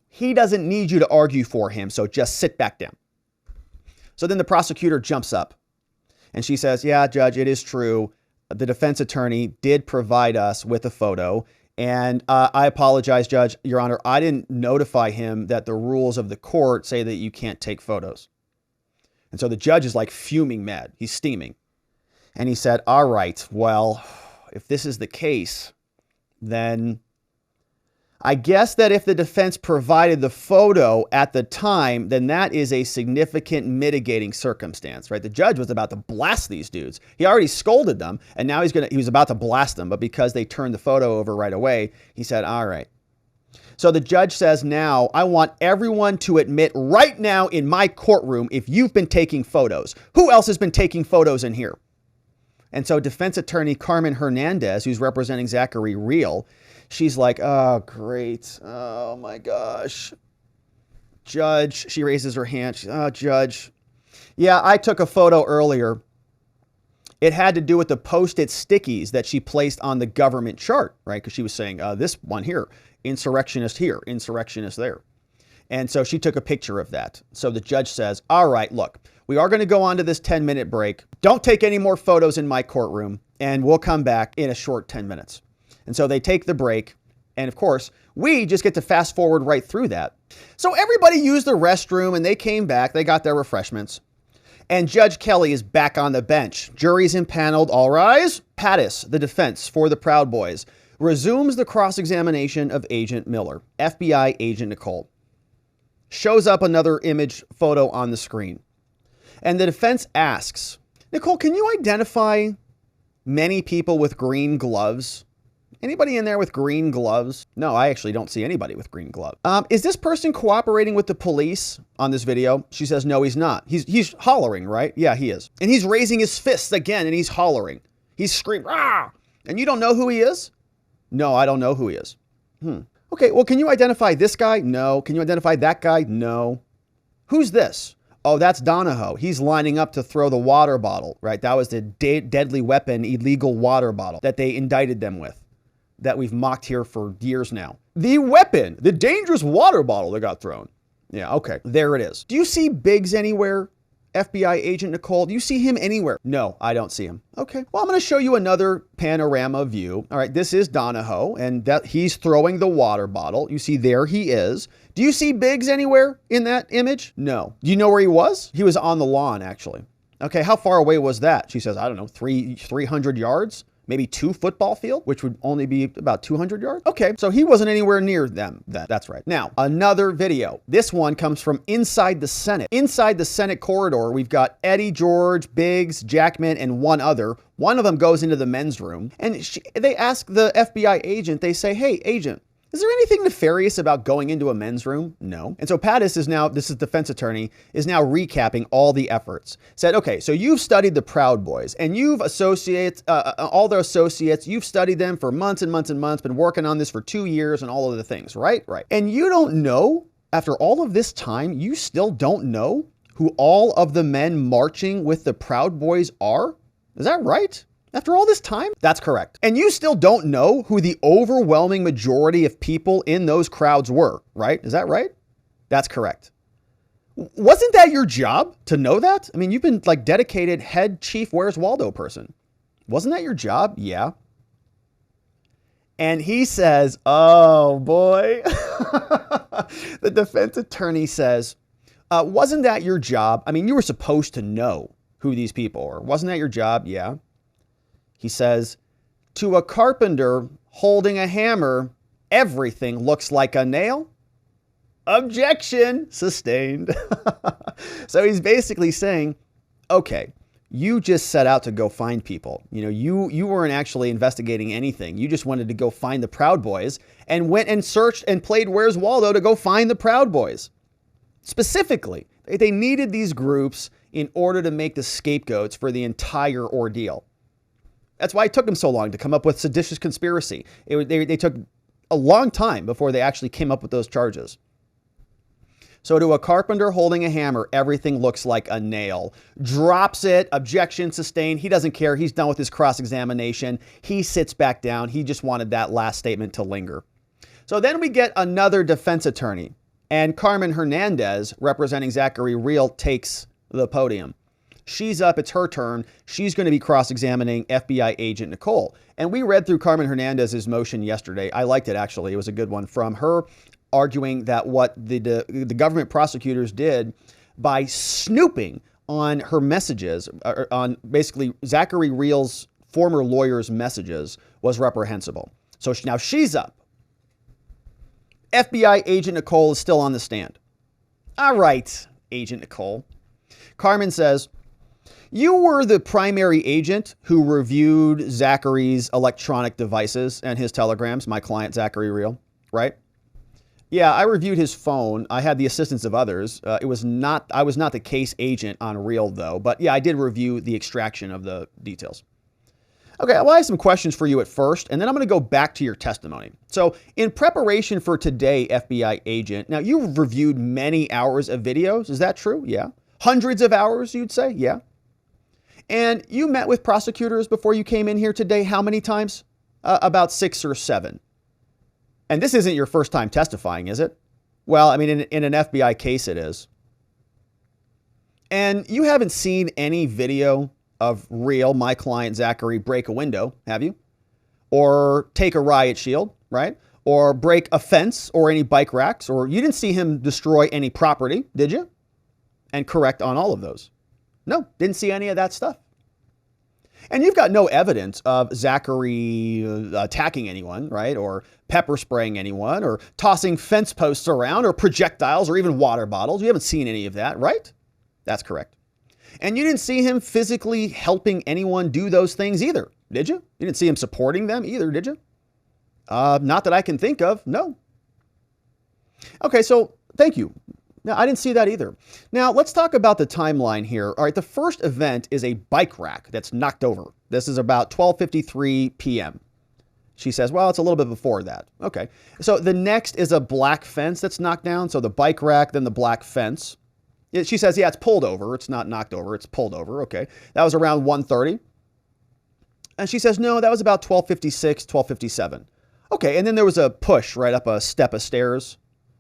He doesn't need you to argue for him, so just sit back down. So then the prosecutor jumps up and she says, yeah, Judge, it is true. The defense attorney did provide us with a photo. And I apologize, Judge, Your Honor. I didn't notify him that the rules of the court say that you can't take photos. And so the judge is like fuming mad. He's steaming. And he said, all right, well, if this is the case, then I guess that if the defense provided the photo at the time, then that is a significant mitigating circumstance, right? The judge was about to blast these dudes. He already scolded them, and now he was about to blast them, but because they turned the photo over right away, he said, all right. So the judge says, now, I want everyone to admit right now in my courtroom if you've been taking photos. Who else has been taking photos in here? And so defense attorney Carmen Hernandez, who's representing Zachary Real, she's like, oh, great. Oh, my gosh. Judge, she raises her hand. Judge. Yeah, I took a photo earlier. It had to do with the Post-it stickies that she placed on the government chart, right? Because she was saying, this one here, insurrectionist here, insurrectionist there. And so she took a picture of that. So the judge says, all right, look, we are going to go on to this 10-minute break. Don't take any more photos in my courtroom, and we'll come back in a short 10 minutes. And so they take the break. And of course, we just get to fast forward right through that. So everybody used the restroom and they came back. They got their refreshments. And Judge Kelly is back on the bench. Jury's impaneled. All rise. Pattis, the defense for the Proud Boys. resumes the cross-examination of Agent Miller. FBI agent Nicole. Shows up another image photo on the screen. And the defense asks, Nicole, can you identify many people with green gloves? Anybody in there with green gloves? No, I actually don't see anybody with green gloves. Is this person cooperating with the police on this video? She says, no, he's not. He's hollering, right? Yeah, he is. And he's raising his fists again, and he's hollering. He's screaming, ah! And you don't know who he is? No, I don't know who he is. Okay, well, can you identify this guy? No. Can you identify that guy? No. Who's this? Oh, that's Donahoe. He's lining up to throw the water bottle, right? That was the deadly weapon, illegal water bottle that they indicted them with, that we've mocked here for years now. The weapon, the dangerous water bottle that got thrown. Yeah, okay, there it is. Do you see Biggs anywhere? FBI agent Nicole, do you see him anywhere? No, I don't see him. Okay, well, I'm going to show you another panorama view. All right, this is Donahoe, and that he's throwing the water bottle. You see there he is. Do you see Biggs anywhere in that image? No. Do you know where he was? He was on the lawn, actually. Okay, how far away was that? She says, I don't know, 300 yards? Maybe 2 football field, which would only be about 200 yards. Okay, so he wasn't anywhere near them. That's right. Now, another video. This one comes from inside the Senate. Inside the Senate corridor, we've got Eddie, George, Biggs, Jackman, and one other. One of them goes into the men's room, and they ask the FBI agent, they say, hey, agent, is there anything nefarious about going into a men's room? No. And so Pattis is now, this is defense attorney, is now recapping all the efforts. Said, okay, so you've studied the Proud Boys and you've all their associates, you've studied them for months and months and months, been working on this for 2 years and all of the things, right? Right. And you don't know, after all of this time, you still don't know who all of the men marching with the Proud Boys are? Is that right? After all this time? That's correct. And you still don't know who the overwhelming majority of people in those crowds were, right? Is that right? That's correct. Wasn't that your job to know that? I mean, you've been like dedicated head chief Where's Waldo person. Wasn't that your job? Yeah. And he says, oh boy. The defense attorney says, wasn't that your job? I mean, you were supposed to know who these people are. Wasn't that your job? Yeah. He says, to a carpenter holding a hammer, everything looks like a nail. Objection, sustained. So he's basically saying, okay, you just set out to go find people. You know, you weren't actually investigating anything. You just wanted to go find the Proud Boys and went and searched and played Where's Waldo to go find the Proud Boys. Specifically, they needed these groups in order to make the scapegoats for the entire ordeal. That's why it took them so long to come up with seditious conspiracy. They took a long time before they actually came up with those charges. So to a carpenter holding a hammer, everything looks like a nail. Drops it, objection sustained. He doesn't care. He's done with his cross-examination. He sits back down. He just wanted that last statement to linger. So then we get another defense attorney, and Carmen Hernandez, representing Zachary Real, takes the podium. She's up. It's her turn. She's going to be cross-examining FBI agent Nicole. And we read through Carmen Hernandez's motion yesterday. I liked it, actually. It was a good one, from her arguing that what the government prosecutors did by snooping on her messages, on basically Zachary Real's former lawyer's messages, was reprehensible. So now she's up. FBI agent Nicole is still on the stand. All right, agent Nicole. Carmen says, you were the primary agent who reviewed Zachary's electronic devices and his telegrams, my client Zachary Real, right? Yeah, I reviewed his phone. I had the assistance of others. I was not the case agent on Real, though. But yeah, I did review the extraction of the details. Okay, well, I have some questions for you at first, and then I'm going to go back to your testimony. So in preparation for today, FBI agent, now you've reviewed many hours of videos. Is that true? Yeah. Hundreds of hours, you'd say? Yeah. And you met with prosecutors before you came in here today. How many times? About 6 or 7. And this isn't your first time testifying, is it? Well, I mean, in an FBI case, it is. And you haven't seen any video of Real, my client Zachary, break a window, have you? Or take a riot shield, right? Or break a fence or any bike racks, or you didn't see him destroy any property, did you? And correct on all of those. No, didn't see any of that stuff. And you've got no evidence of Zachary attacking anyone, right? Or pepper spraying anyone, or tossing fence posts around, or projectiles, or even water bottles. You haven't seen any of that, right? That's correct. And you didn't see him physically helping anyone do those things either, did you? You didn't see him supporting them either, did you? Not that I can think of, no. Okay, so thank you. No, I didn't see that either. Now, let's talk about the timeline here. All right, the first event is a bike rack that's knocked over. This is about 12:53 p.m. She says, well, it's a little bit before that. Okay, so the next is a black fence that's knocked down. So the bike rack, then the black fence. She says, yeah, it's pulled over. It's not knocked over. It's pulled over. Okay, that was around 1:30. And she says, no, that was about 12:56, 12:57. Okay, and then there was a push right up a step of stairs.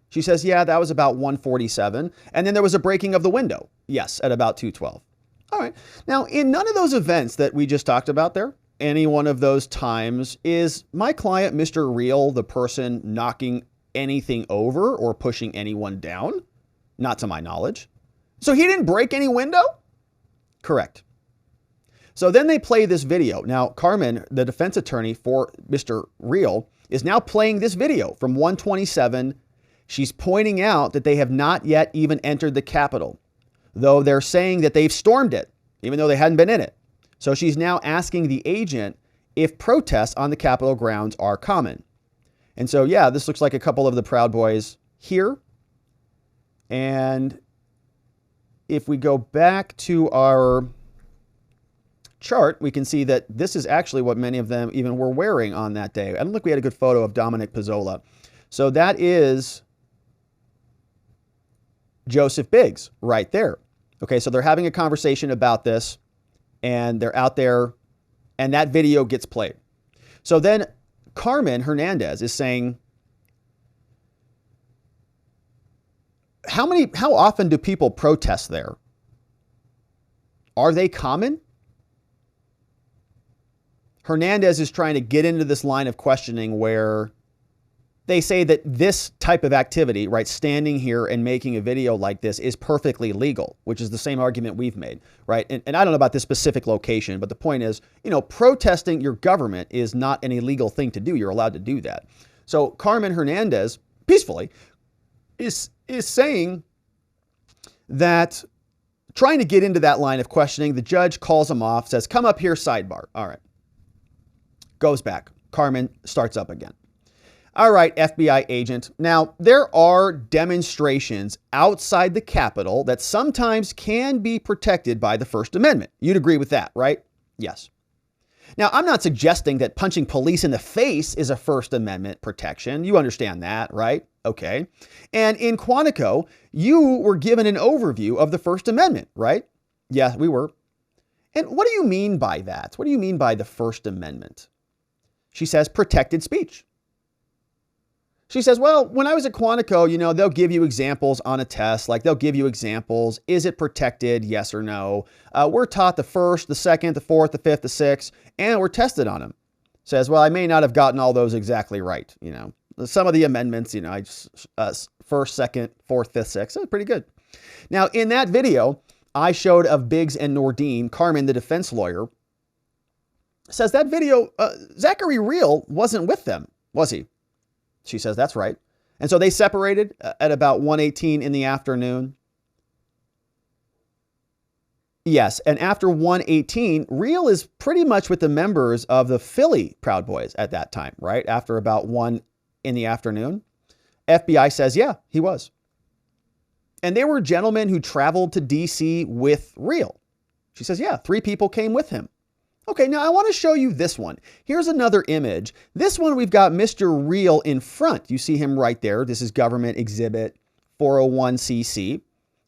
She says, yeah, that was about 1:47. And then there was a breaking of the window. Yes, at about 2:12. All right. Now, in none of those events that we just talked about there, any one of those times, is my client, Mr. Real, the person knocking anything over or pushing anyone down? Not to my knowledge. So he didn't break any window? Correct. So then they play this video. Now, Carmen, the defense attorney for Mr. Real, is now playing this video from 1:27. She's pointing out that they have not yet even entered the Capitol, though they're saying that they've stormed it, even though they hadn't been in it. So she's now asking the agent if protests on the Capitol grounds are common. And so, yeah, this looks like a couple of the Proud Boys here. And if we go back to our chart, we can see that this is actually what many of them even were wearing on that day. I don't think we had a good photo of Dominic Pizzola. So that is Joseph Biggs right there. Okay, so they're having a conversation about this, and they're out there, and that video gets played. So then Carmen Hernandez is saying, how often do people protest there? Are they common? Hernandez is trying to get into this line of questioning where they say that this type of activity, right, standing here and making a video like this is perfectly legal, which is the same argument we've made, right? And I don't know about this specific location, but the point is, protesting your government is not an illegal thing to do. You're allowed to do that. So Carmen Hernandez, peacefully, is saying that, trying to get into that line of questioning, the judge calls him off, says, come up here, sidebar. All right. Goes back. Carmen starts up again. All right, FBI agent. Now, there are demonstrations outside the Capitol that sometimes can be protected by the First Amendment. You'd agree with that, right? Yes. Now, I'm not suggesting that punching police in the face is a First Amendment protection. You understand that, right? Okay. And in Quantico, you were given an overview of the First Amendment, right? Yeah, we were. And what do you mean by that? What do you mean by the First Amendment? She says protected speech. She says, well, when I was at Quantico, they'll give you examples on a test. Like they'll give you examples. Is it protected? Yes or no. We're taught the first, the second, the fourth, the fifth, the sixth, and we're tested on them. Says, well, I may not have gotten all those exactly right. Some of the amendments, first, second, fourth, fifth, sixth, pretty good. Now, in that video I showed of Biggs and Nordine, Carmen, the defense lawyer, says that video, Zachary Real wasn't with them, was he? She says, that's right. And so they separated at about 1:18 in the afternoon. Yes, and after 1:18, Real is pretty much with the members of the Philly Proud Boys at that time, right? After about 1 in the afternoon. FBI says, yeah, he was. And they were gentlemen who traveled to D.C. with Real. She says, yeah, 3 people came with him. Okay, now I want to show you this one. Here's another image. This one, we've got Mr. Real in front. You see him right there. This is government exhibit 401cc.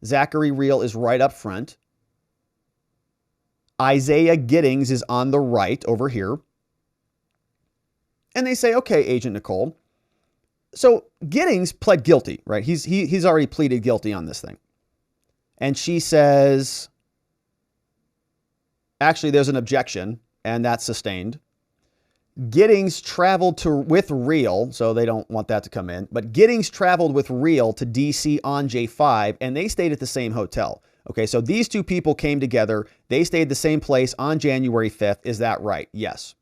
Zachary Real is right up front. Isaiah Giddings is on the right over here. And they say, okay, Agent Nicole. So Giddings pled guilty, right? He's already pleaded guilty on this thing. And she says, actually, there's an objection, and that's sustained. Giddings traveled with Real, so they don't want that to come in, but Giddings traveled with Real to D.C. on J5, and they stayed at the same hotel. Okay, so these two people came together. They stayed the same place on January 5th. Is that right? Yes.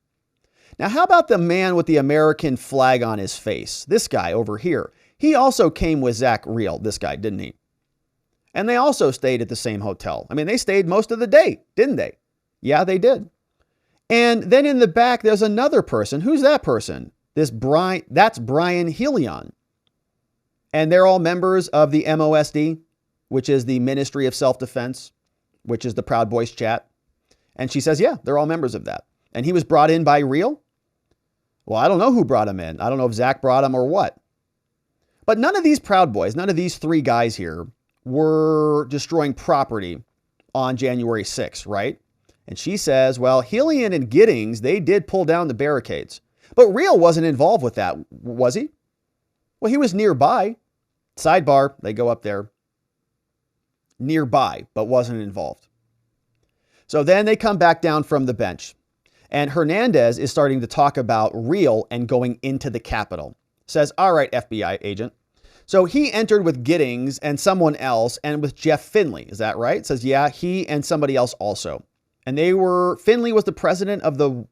Now, how about the man with the American flag on his face? This guy over here. He also came with Zach Real, this guy, didn't he? And they also stayed at the same hotel. I mean, they stayed most of the day, didn't they? Yeah, they did. And then in the back, there's another person. Who's that person? That's Brian Helion. And they're all members of the MOSD, which is the Ministry of Self-Defense, which is the Proud Boys chat. And she says, yeah, they're all members of that. And he was brought in by Real? Well, I don't know who brought him in. I don't know if Zach brought him or what. But none of these Proud Boys, none of these three guys here were destroying property on January 6th, right? And she says, well, Helion and Giddings, they did pull down the barricades. But Real wasn't involved with that, was he? Well, he was nearby. Sidebar, they go up there. Nearby, but wasn't involved. So then they come back down from the bench. And Hernandez is starting to talk about Real and going into the Capitol. Says, all right, FBI agent. So he entered with Giddings and someone else and with Jeff Finley. Is that right? Says, yeah, he and somebody else also. And Finley was the president of the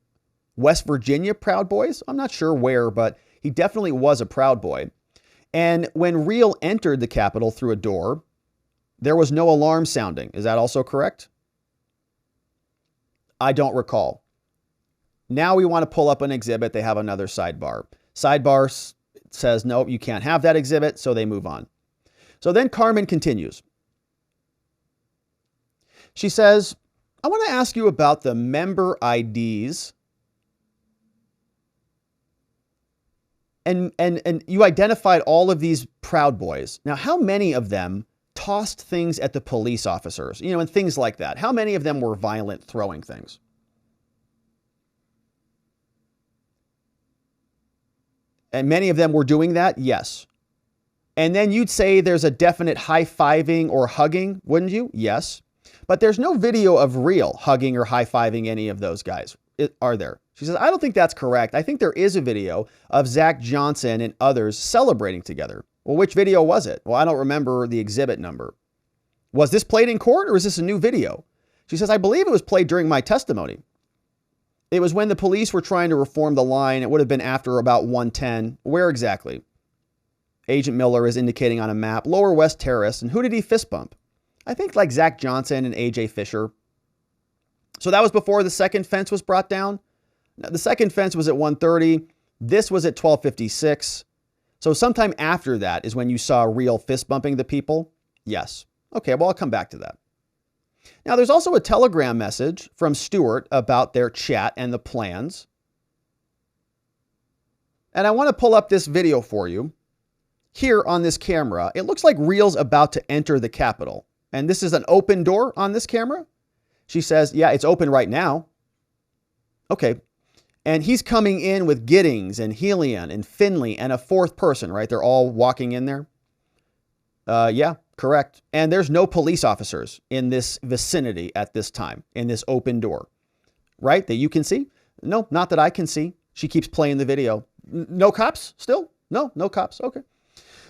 West Virginia Proud Boys. I'm not sure where, but he definitely was a Proud Boy. And when Real entered the Capitol through a door, there was no alarm sounding. Is that also correct? I don't recall. Now we want to pull up an exhibit. They have another sidebar. Sidebar says, no, you can't have that exhibit. So they move on. So then Carmen continues. She says, I want to ask you about the member IDs. And you identified all of these Proud Boys. Now, how many of them tossed things at the police officers, and things like that? How many of them were violent, throwing things? And many of them were doing that? Yes. And then you'd say there's a definite high-fiving or hugging, wouldn't you? Yes. But there's no video of Real hugging or high-fiving any of those guys, are there? She says, I don't think that's correct. I think there is a video of Zach Johnson and others celebrating together. Well, which video was it? Well, I don't remember the exhibit number. Was this played in court or is this a new video? She says, I believe it was played during my testimony. It was when the police were trying to reform the line. It would have been after about 1:10. Where exactly? Agent Miller is indicating on a map, Lower West Terrace. And who did he fist bump? I think like Zach Johnson and AJ Fisher. So that was before the second fence was brought down. Now, the second fence was at 1:30. This was at 12:56. So sometime after that is when you saw Real fist bumping the people. Yes. Okay, well, I'll come back to that. Now, there's also a telegram message from Stewart about their chat and the plans. And I want to pull up this video for you. Here on this camera, it looks like Real's about to enter the Capitol. And this is an open door on this camera. She says, yeah, it's open right now. Okay. And he's coming in with Giddings and Helion and Finley and a fourth person, right? They're all walking in there. Yeah, correct. And there's no police officers in this vicinity at this time, in this open door, right? That you can see? No, not that I can see. She keeps playing the video. No cops still? No cops. Okay.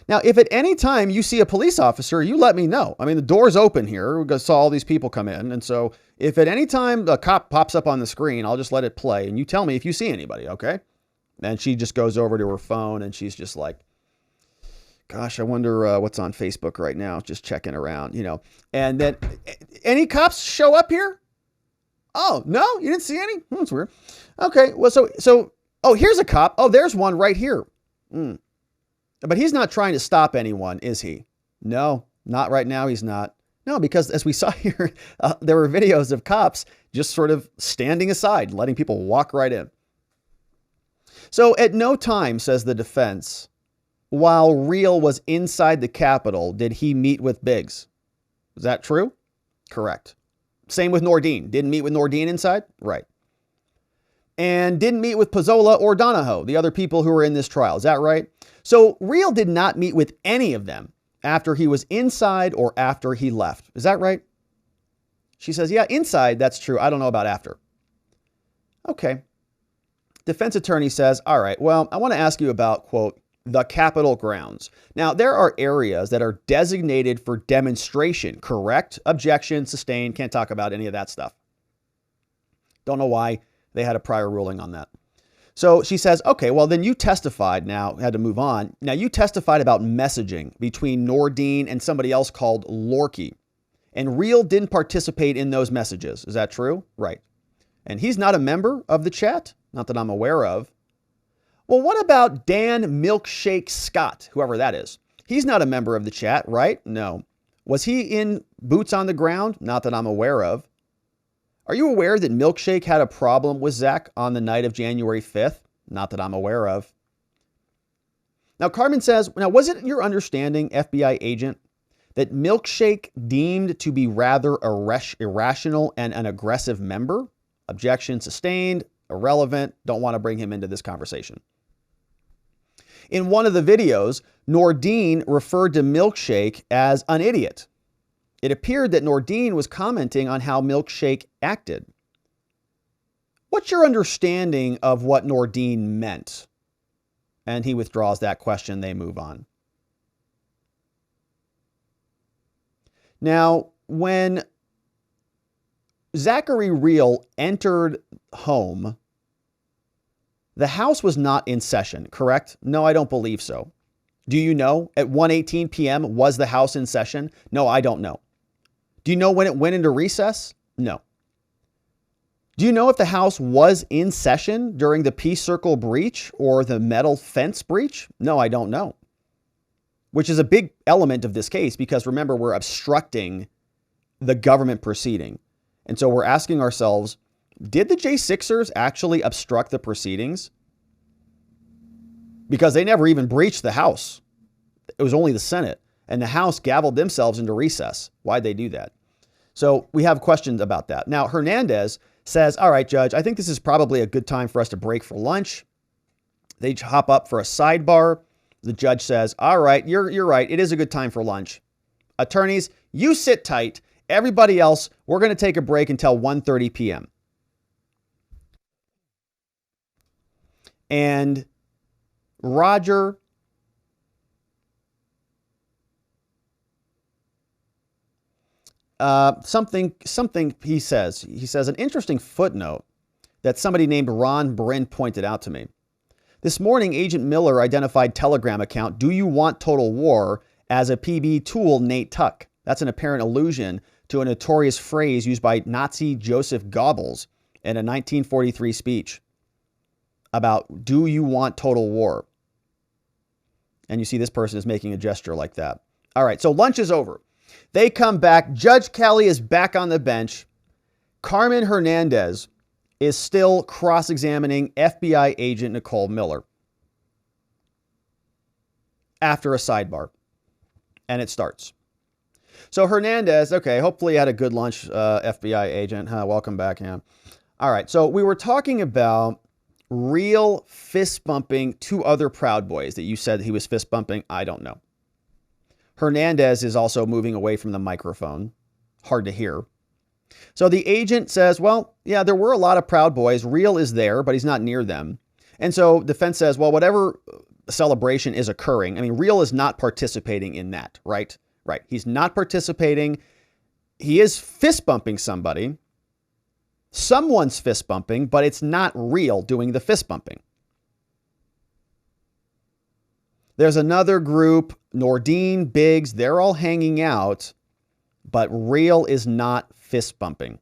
Now, if at any time you see a police officer, you let me know. I mean, the door's open here. We saw all these people come in. And so if at any time a cop pops up on the screen, I'll just let it play. And you tell me if you see anybody, okay? And she just goes over to her phone and she's just like, gosh, I wonder what's on Facebook right now. Just checking around, And then, any cops show up here? Oh, no? You didn't see any? That's weird. Okay, well, oh, here's a cop. Oh, there's one right here. But he's not trying to stop anyone, is he? No, not right now. He's not. No, because as we saw here, there were videos of cops just sort of standing aside, letting people walk right in. So at no time, says the defense, while Real was inside the Capitol, did he meet with Biggs. Is that true? Correct. Same with Nordine. Didn't meet with Nordine inside? Right. And didn't meet with Pizzola or Donahoe, the other people who were in this trial. Is that right? So Real did not meet with any of them after he was inside or after he left. Is that right? She says, yeah, inside, that's true. I don't know about after. Okay. Defense attorney says, all right, well, I want to ask you about, quote, the Capitol grounds. Now, there are areas that are designated for demonstration, correct? Objection, sustained, can't talk about any of that stuff. Don't know why they had a prior ruling on that. So she says, okay, well, then you testified now, had to move on. Now, you testified about messaging between Nordine and somebody else called Lorky. And Real didn't participate in those messages. Is that true? Right. And he's not a member of the chat? Not that I'm aware of. Well, what about Dan Milkshake Scott, whoever that is? He's not a member of the chat, right? No. Was he in boots on the ground? Not that I'm aware of. Are you aware that Milkshake had a problem with Zach on the night of January 5th? Not that I'm aware of. Now, Carmen says, now, was it your understanding, FBI agent, that Milkshake deemed to be rather irrational and an aggressive member? Objection sustained, irrelevant, don't want to bring him into this conversation. In one of the videos, Nordine referred to Milkshake as an idiot. It appeared that Nordine was commenting on how Milkshake acted. What's your understanding of what Nordine meant? And he withdraws that question. They move on. Now, when Zachary Real entered home, the House was not in session, correct? No, I don't believe so. Do you know? At 1:18 p.m., was the House in session? No, I don't know. Do you know when it went into recess? No. Do you know if the House was in session during the Peace Circle breach or the metal fence breach? No, I don't know. Which is a big element of this case because remember, we're obstructing the government proceeding. And so we're asking ourselves, did the J6ers actually obstruct the proceedings? Because they never even breached the House. It was only the Senate. And the House gavelled themselves into recess. Why'd they do that? So we have questions about that. Now, Hernandez says, all right, Judge, I think this is probably a good time for us to break for lunch. They hop up for a sidebar. The judge says, all right, you're right. It is a good time for lunch. Attorneys, you sit tight. Everybody else, we're going to take a break until 1:30 p.m. And Roger something he says an interesting footnote that somebody named Ron Bryn pointed out to me. This morning, Agent Miller identified Telegram account Do You Want Total War as a PB tool Nate Tuck. That's an apparent allusion to a notorious phrase used by Nazi Joseph Goebbels in a 1943 speech about do you want total war? And you see this person is making a gesture like that. All right, so lunch is over. They come back. Judge Kelly is back on the bench. Carmen Hernandez is still cross-examining FBI agent Nicole Miller after a sidebar. And it starts. So Hernandez, okay, hopefully you had a good lunch, FBI agent. Welcome back. Yeah. All right, so we were talking about Real fist bumping two other Proud Boys that you said he was fist bumping. I don't know. Hernandez is also moving away from the microphone. Hard to hear. So the agent says, well, yeah, there were a lot of Proud Boys. Real is there, but he's not near them. And so defense says, well, whatever celebration is occurring, I mean, Real is not participating in that, right? Right. He's not participating. He is fist bumping somebody. Someone's fist bumping, but it's not Real doing the fist bumping. There's another group, Nordine, Biggs, they're all hanging out, but Real is not fist bumping.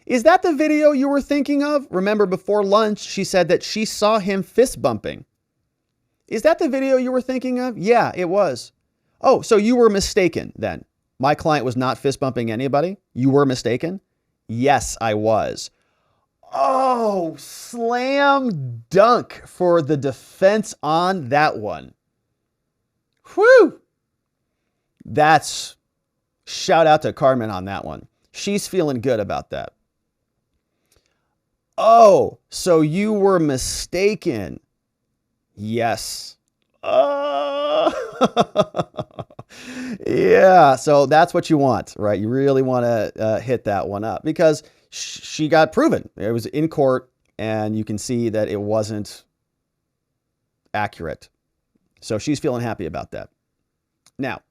Is that the video you were thinking of? Remember, before lunch, she said that she saw him fist bumping. Is that the video you were thinking of? Yeah, it was. Oh, so you were mistaken then. My client was not fist bumping anybody? You were mistaken? Yes, I was. Oh, slam dunk for the defense on that one. Whew. That's shout out to Carmen on that one. She's feeling good about that. Oh, so you were mistaken. Yes. Yeah, so that's what you want, right? You really want to hit that one up because she got proven. It was in court and you can see that it wasn't accurate. So she's feeling happy about that. Now,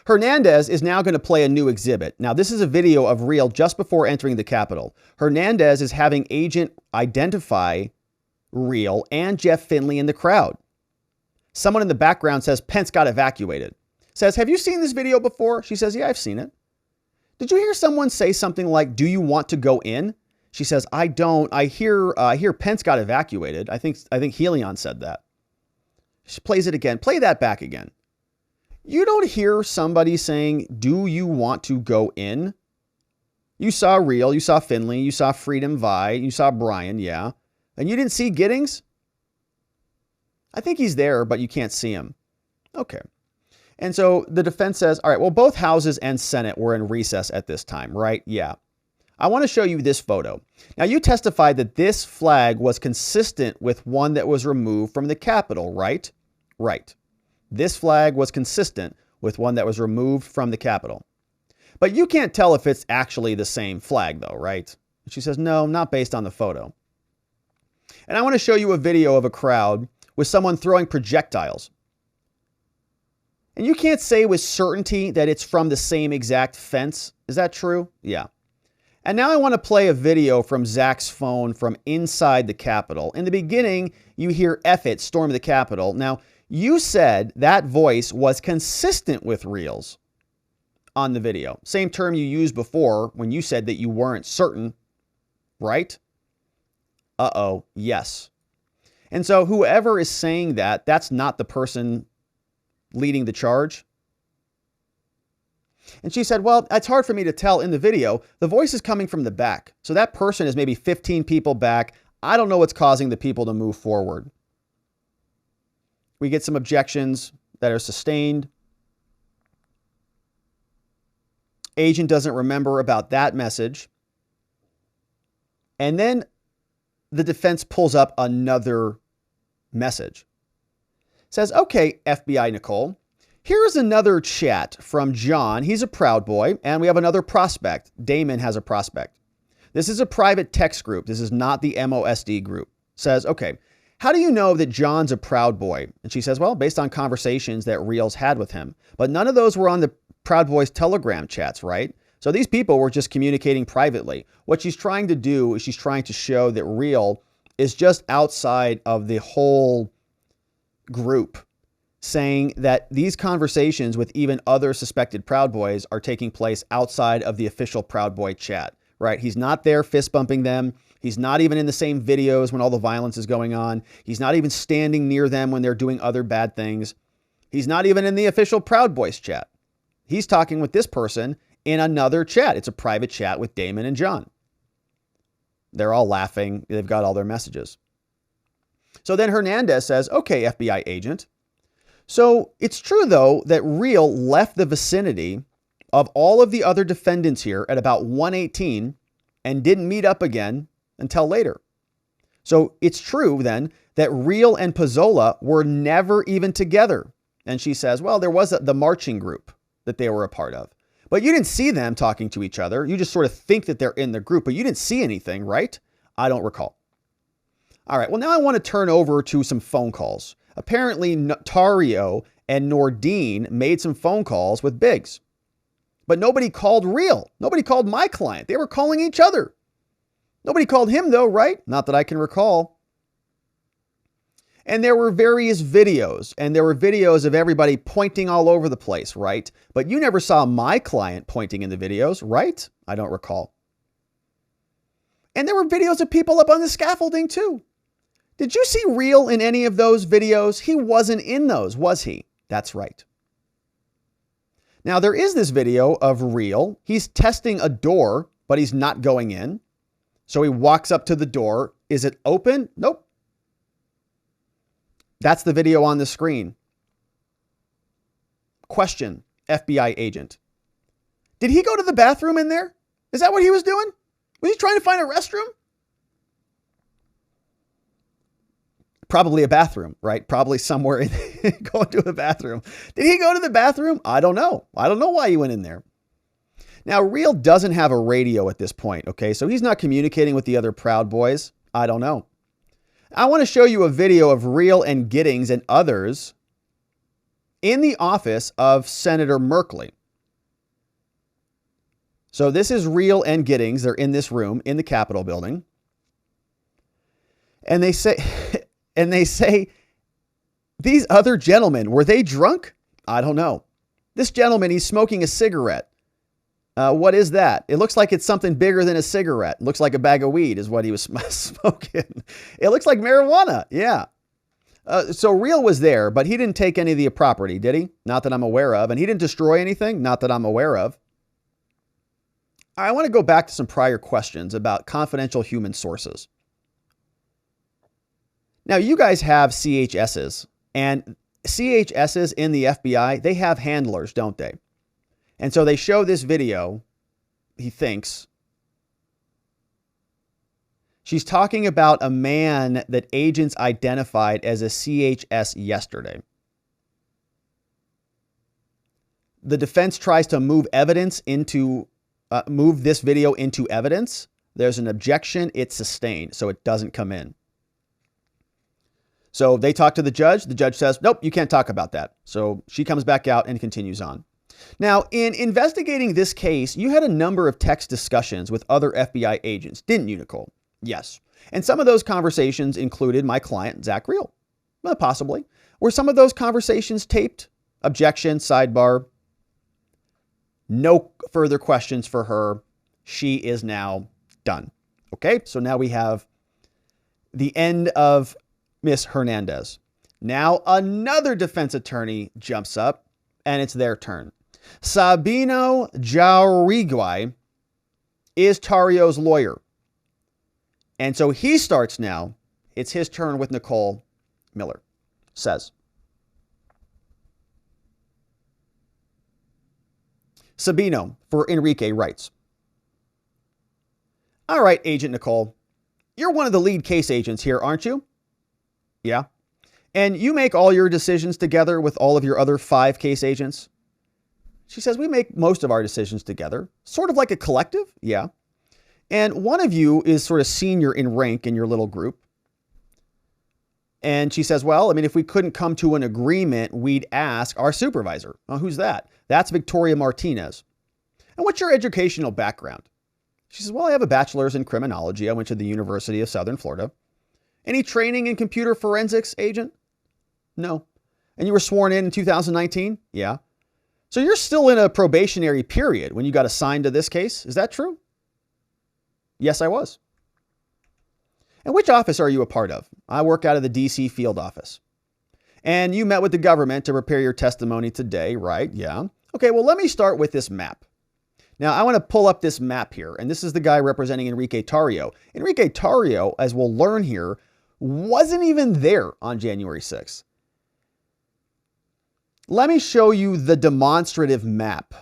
Hernandez is now going to play a new exhibit. Now, this is a video of Real just before entering the Capitol. Hernandez is having agent identify Real and Jeff Finley in the crowd. Someone in the background says Pence got evacuated. Says, have you seen this video before? She says, yeah, I've seen it. Did you hear someone say something like, do you want to go in? She says, I don't. I hear Pence got evacuated. I think Helion said that. She plays it again. Play that back again. You don't hear somebody saying, do you want to go in? You saw Real, you saw Finley, you saw Freedom Vi, you saw Brian, yeah. And you didn't see Giddings? I think he's there, but you can't see him. Okay. And so the defense says, all right, well, both houses and Senate were in recess at this time, right? Yeah. I want to show you this photo. Now, you testified that this flag was consistent with one that was removed from the Capitol, right? Right. This flag was consistent with one that was removed from the Capitol. But you can't tell if it's actually the same flag, though, right? And she says, no, not based on the photo. And I want to show you a video of a crowd with someone throwing projectiles. And you can't say with certainty that it's from the same exact fence. Is that true? Yeah. And now I want to play a video from Zach's phone from inside the Capitol. In the beginning, you hear F it storm the Capitol. Now, you said that voice was consistent with Real's on the video. Same term you used before when you said that you weren't certain, right? Uh-oh, yes. And so whoever is saying that, that's not the person leading the charge. And she said, well, it's hard for me to tell in the video. The voice is coming from the back. So that person is maybe 15 people back. I don't know what's causing the people to move forward. We get some objections that are sustained. Agent doesn't remember about that message. And then the defense pulls up another message. Says, okay, FBI Nicole, here's another chat from John. He's a Proud Boy. And we have another prospect. Damon has a prospect. This is a private text group. This is not the MOSD group. Says, okay, how do you know that John's a Proud Boy? And she says, well, based on conversations that Real's had with him. But none of those were on the Proud Boys Telegram chats, right? So these people were just communicating privately. What she's trying to do is she's trying to show that Real is just outside of the whole group, saying that these conversations with even other suspected Proud Boys are taking place outside of the official Proud Boy chat, right? He's not there fist bumping them. He's not even in the same videos when all the violence is going on. He's not even standing near them when they're doing other bad things. He's not even in the official Proud Boys chat. He's talking with this person in another chat. It's a private chat with Damon and John. They're all laughing. They've got all their messages. So then Hernandez says, okay, FBI agent. So it's true, though, that Real left the vicinity of all of the other defendants here at about 1:18 and didn't meet up again until later. So it's true, then, that Real and Pizzola were never even together. And she says, well, there was the marching group that they were a part of. But you didn't see them talking to each other. You just sort of think that they're in the group, but you didn't see anything, right? I don't recall. All right, well, now I want to turn over to some phone calls. Apparently, Tario and Nordine made some phone calls with Biggs. But nobody called Real. Nobody called my client. They were calling each other. Nobody called him, though, right? Not that I can recall. And there were various videos, and there were videos of everybody pointing all over the place, right? But you never saw my client pointing in the videos, right? I don't recall. And there were videos of people up on the scaffolding, too. Did you see Real in any of those videos? He wasn't in those, was he? That's right. Now, there is this video of Real. He's testing a door, but he's not going in. So he walks up to the door. Is it open? Nope. That's the video on the screen. Question, FBI agent. Did he go to the bathroom in there? Is that what he was doing? Was he trying to find a restroom? Probably a bathroom, right? Probably somewhere going to a bathroom. Did he go to the bathroom? I don't know. I don't know why he went in there. Now, Real doesn't have a radio at this point, okay? So he's not communicating with the other Proud Boys. I don't know. I want to show you a video of Real and Giddings and others in the office of Senator Merkley. So this is Real and Giddings. They're in this room in the Capitol building. And they say, these other gentlemen, were they drunk? I don't know. This gentleman, he's smoking a cigarette. What is that? It looks like it's something bigger than a cigarette. It looks like a bag of weed is what he was smoking. It looks like marijuana. Yeah. So Real was there, but he didn't take any of the property, did he? Not that I'm aware of. And he didn't destroy anything? Not that I'm aware of. I want to go back to some prior questions about confidential human sources. Now, you guys have CHSs, and CHSs in the FBI, they have handlers, don't they? And so they show this video, he thinks. She's talking about a man that agents identified as a CHS yesterday. The defense tries to move evidence into, move this video into evidence. There's an objection, it's sustained, so it doesn't come in. So they talk to the judge. The judge says, nope, you can't talk about that. So she comes back out and continues on. Now, in investigating this case, you had a number of text discussions with other FBI agents, didn't you, Nicole? Yes. And some of those conversations included my client, Zach Real. Well, possibly. Were some of those conversations taped? Objection, sidebar. No further questions for her. She is now done. Okay, so now we have the end of Miss Hernandez. Now another defense attorney jumps up and it's their turn. Sabino Jauregui is Tarrio's lawyer. And so he starts now. It's his turn with Nicole Miller. Says, Sabino for Enrique writes, all right, Agent Nicole, you're one of the lead case agents here, aren't you? Yeah. And you make all your decisions together with all of your other 5 case agents? She says, we make most of our decisions together, sort of like a collective. Yeah. And one of you is sort of senior in rank in your little group. And she says, well, I mean, if we couldn't come to an agreement, we'd ask our supervisor. Oh, who's that? That's Victoria Martinez. And what's your educational background? She says, well, I have a bachelor's in criminology. I went to the University of Southern Florida. Any training in computer forensics, agent? No. And you were sworn in 2019? Yeah. So you're still in a probationary period when you got assigned to this case. Is that true? Yes, I was. And which office are you a part of? I work out of the DC field office. And you met with the government to prepare your testimony today, right? Yeah. Okay, well, let me start with this map. Now, I want to pull up this map here, and this is the guy representing Enrique Tarrio. Enrique Tarrio, as we'll learn here, wasn't even there on January 6th. Let me show you the demonstrative map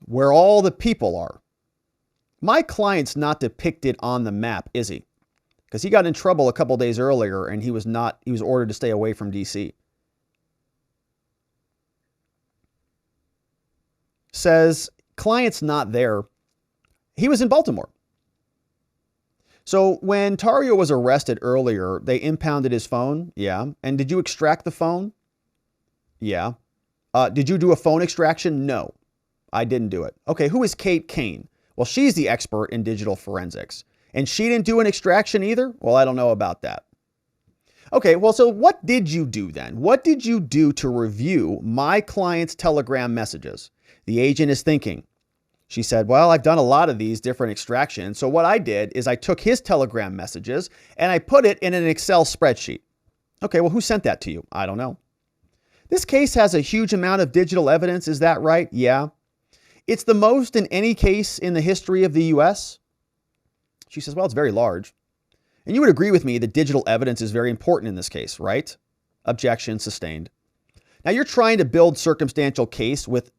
where all the people are. My client's not depicted on the map, is he? Because he got in trouble a couple days earlier and he was ordered to stay away from DC. Says, client's not there. He was in Baltimore. So when Tarrio was arrested earlier, they impounded his phone. Yeah. And did you extract the phone? Yeah. Did you do a phone extraction? No, I didn't do it. Okay. Who is Kate Kane? Well, she's the expert in digital forensics. And she didn't do an extraction either? Well, I don't know about that. Okay, well, so what did you do then? What did you do to review my client's Telegram messages? The agent is thinking. She said, well, I've done a lot of these different extractions. So what I did is I took his Telegram messages and I put it in an Excel spreadsheet. Okay, well, who sent that to you? I don't know. This case has a huge amount of digital evidence. Is that right? Yeah. It's the most in any case in the history of the US. She says, well, it's very large. And you would agree with me that digital evidence is very important in this case, right? Objection sustained. Now you're trying to build circumstantial case with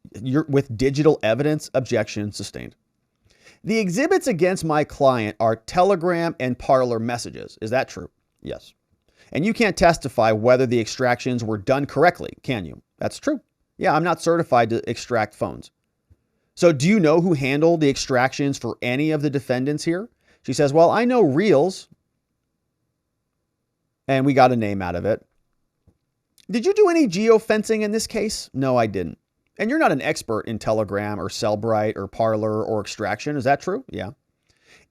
digital evidence. Objection sustained. The exhibits against my client are Telegram and Parler messages. Is that true? Yes. And you can't testify whether the extractions were done correctly, can you? That's true. Yeah, I'm not certified to extract phones. So do you know who handled the extractions for any of the defendants here? She says, well, I know Reels. And we got a name out of it. Did you do any geofencing in this case? No, I didn't. And you're not an expert in Telegram or Cellbrite or Parler or extraction. Is that true? Yeah.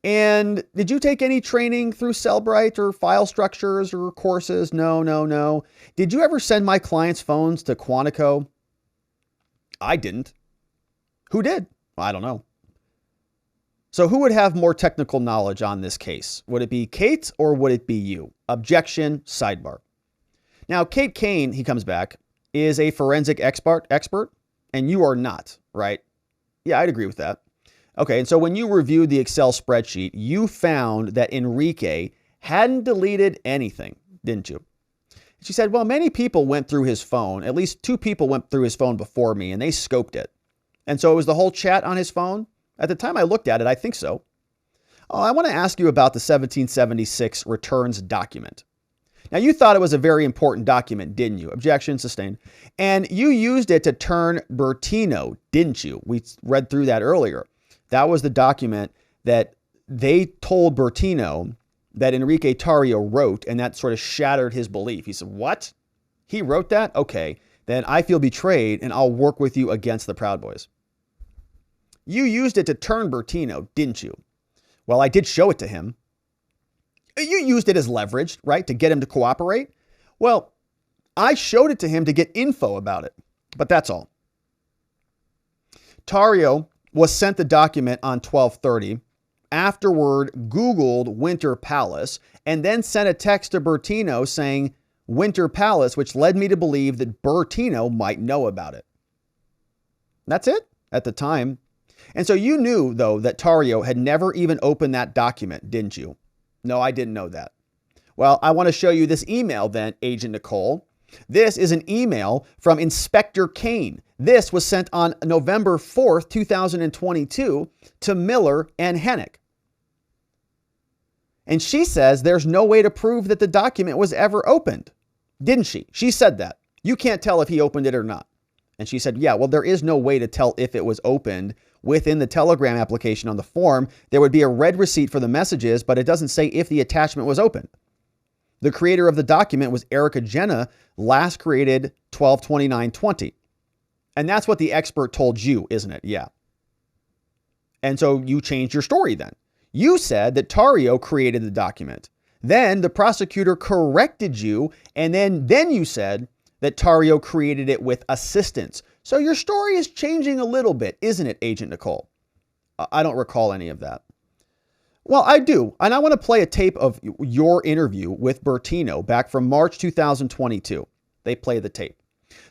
And did you take any training through Cellbrite or file structures or courses? No, no, no. Did you ever send my clients' phones to Quantico? I didn't. Who did? I don't know. So who would have more technical knowledge on this case? Would it be Kate or would it be you? Objection, sidebar. Now, Kate Kane, he comes back, is a forensic expert, and you are not, right? Yeah, I'd agree with that. Okay, and so when you reviewed the Excel spreadsheet, you found that Enrique hadn't deleted anything, didn't you? She said, well, many people went through his phone. At least 2 people went through his phone before me, and they scoped it. And so it was the whole chat on his phone? At the time I looked at it, I think so. Oh, I want to ask you about the 1776 returns document. Now, you thought it was a very important document, didn't you? Objection, sustained. And you used it to turn Bertino, didn't you? We read through that earlier. That was the document that they told Bertino that Enrique Tarrio wrote, and that sort of shattered his belief. He said, what? He wrote that? Okay, then I feel betrayed, and I'll work with you against the Proud Boys. You used it to turn Bertino, didn't you? Well, I did show it to him. You used it as leverage, right, to get him to cooperate? Well, I showed it to him to get info about it, but that's all. Tarrio was sent the document on 12/30, afterward Googled Winter Palace, and then sent a text to Bertino saying Winter Palace, which led me to believe that Bertino might know about it. That's it at the time. And so you knew, though, that Tarrio had never even opened that document, didn't you? No, I didn't know that. Well, I want to show you this email then, Agent Nicole. This is an email from Inspector Kane. This was sent on November 4th, 2022 to Miller and Hennick. And she says there's no way to prove that the document was ever opened. Didn't she? She said that. You can't tell if he opened it or not. And she said, yeah, well, there is no way to tell if it was opened within the Telegram application on the form. There would be a red receipt for the messages, but it doesn't say if the attachment was opened. The creator of the document was Erica Jenna, last created 12/29/20. And that's what the expert told you, isn't it? Yeah. And so you changed your story then. You said that Tarrio created the document. Then the prosecutor corrected you, and then you said that Tarrio created it with assistance. So your story is changing a little bit, isn't it, Agent Nicole? I don't recall any of that. Well, I do. And I want to play a tape of your interview with Bertino back from March 2022. They play the tape.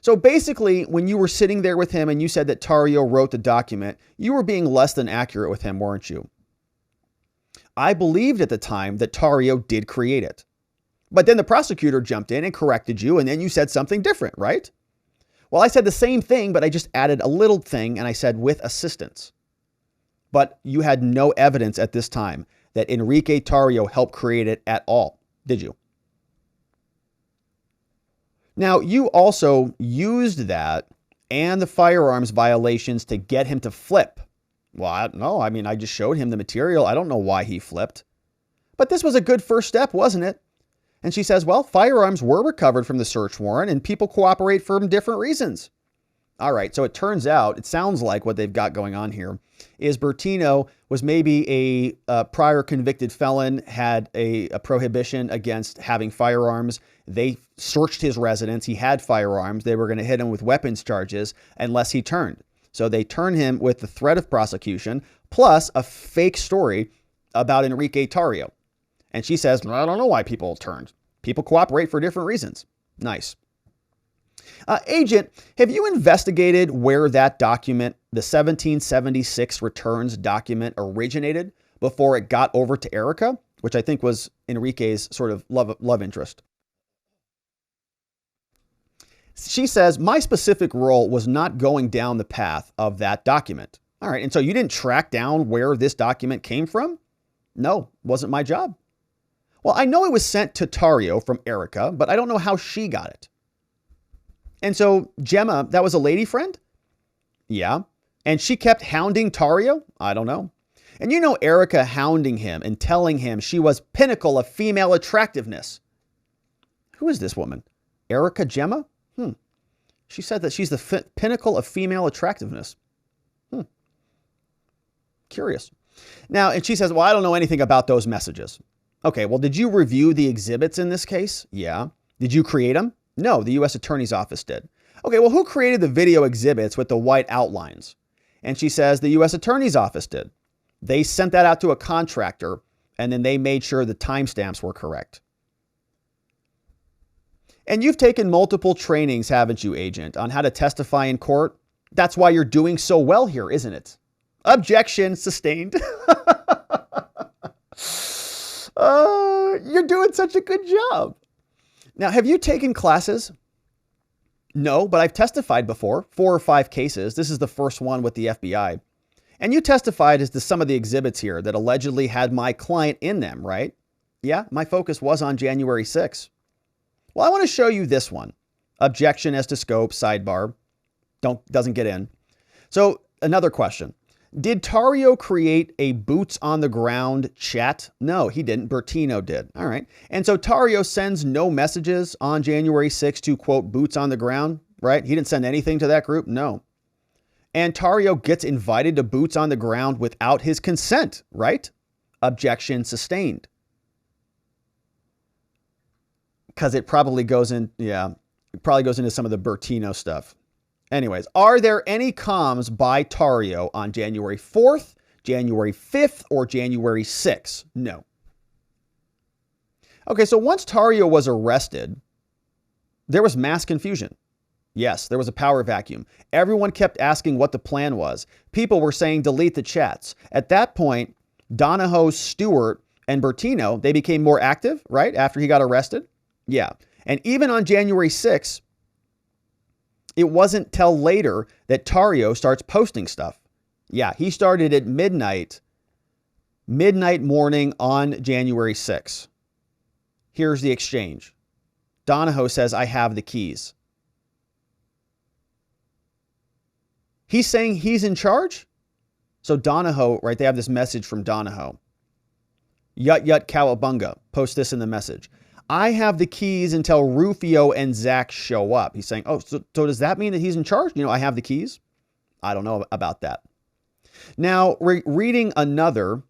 So basically, when you were sitting there with him and you said that Tarrio wrote the document, you were being less than accurate with him, weren't you? I believed at the time that Tarrio did create it. But then the prosecutor jumped in and corrected you, and then you said something different, right? Well, I said the same thing, but I just added a little thing, and I said with assistance. But you had no evidence at this time that Enrique Tarrio helped create it at all, did you? Now, you also used that and the firearms violations to get him to flip. Well, I don't know. I mean, I just showed him the material. I don't know why he flipped. But this was a good first step, wasn't it? And she says, well, firearms were recovered from the search warrant and people cooperate for different reasons. All right, so it turns out, it sounds like what they've got going on here is Bertino was maybe a prior convicted felon, had a prohibition against having firearms. They searched his residence. He had firearms. They were going to hit him with weapons charges unless he turned. So they turn him with the threat of prosecution plus a fake story about Enrique Tarrio. And she says, I don't know why people turned. People cooperate for different reasons. Nice. Agent, have you investigated where that document, the 1776 returns document, originated before it got over to Erica, which I think was Enrique's sort of love interest? She says, my specific role was not going down the path of that document. All right, and so you didn't track down where this document came from? No, wasn't my job. Well, I know it was sent to Tarrio from Erica, but I don't know how she got it. And so Gemma, that was a lady friend? Yeah. And she kept hounding Tarrio? I don't know. And you know Erica hounding him and telling him she was pinnacle of female attractiveness. Who is this woman? Erica Gemma? She said that she's the pinnacle of female attractiveness. Curious. Now, and she says, well, I don't know anything about those messages. Okay, well, did you review the exhibits in this case? Yeah. Did you create them? No, the U.S. Attorney's Office did. Okay, well, who created the video exhibits with the white outlines? And she says the U.S. Attorney's Office did. They sent that out to a contractor, and then they made sure the timestamps were correct. And you've taken multiple trainings, haven't you, Agent, on how to testify in court? That's why you're doing so well here, isn't it? Objection sustained. You're doing such a good job. Now, have you taken classes? No, but I've testified before, 4 or 5 cases. This is the first one with the FBI. And you testified as to some of the exhibits here that allegedly had my client in them, right? Yeah, my focus was on January 6th. Well, I want to show you this one. Objection as to scope, sidebar. Doesn't get in. So another question. Did Tario create a boots on the ground chat? No, he didn't. Bertino did. All right. And so Tario sends no messages on January 6th to, quote, boots on the ground, right? He didn't send anything to that group? No. And Tario gets invited to boots on the ground without his consent, right? Objection sustained. Because it probably goes in, it probably goes into some of the Bertino stuff. Anyways, are there any comms by Tario on January 4th, January 5th, or January 6th? No. Okay, so once Tario was arrested, there was mass confusion. Yes, there was a power vacuum. Everyone kept asking what the plan was. People were saying delete the chats. At that point, Donahoe, Stewart, and Bertino, they became more active, right, after he got arrested? Yeah. And even on January 6th, it wasn't till later that Tario starts posting stuff. Yeah, he started at midnight morning on January 6th. Here's the exchange. Donahoe says, I have the keys. He's saying he's in charge? So Donahoe, right, they have this message from Donahoe. Yut yut cowabunga. Post this in the message. I have the keys until Rufio and Zach show up. He's saying, oh, so does that mean that he's in charge? I have the keys? I don't know about that. Now, reading another,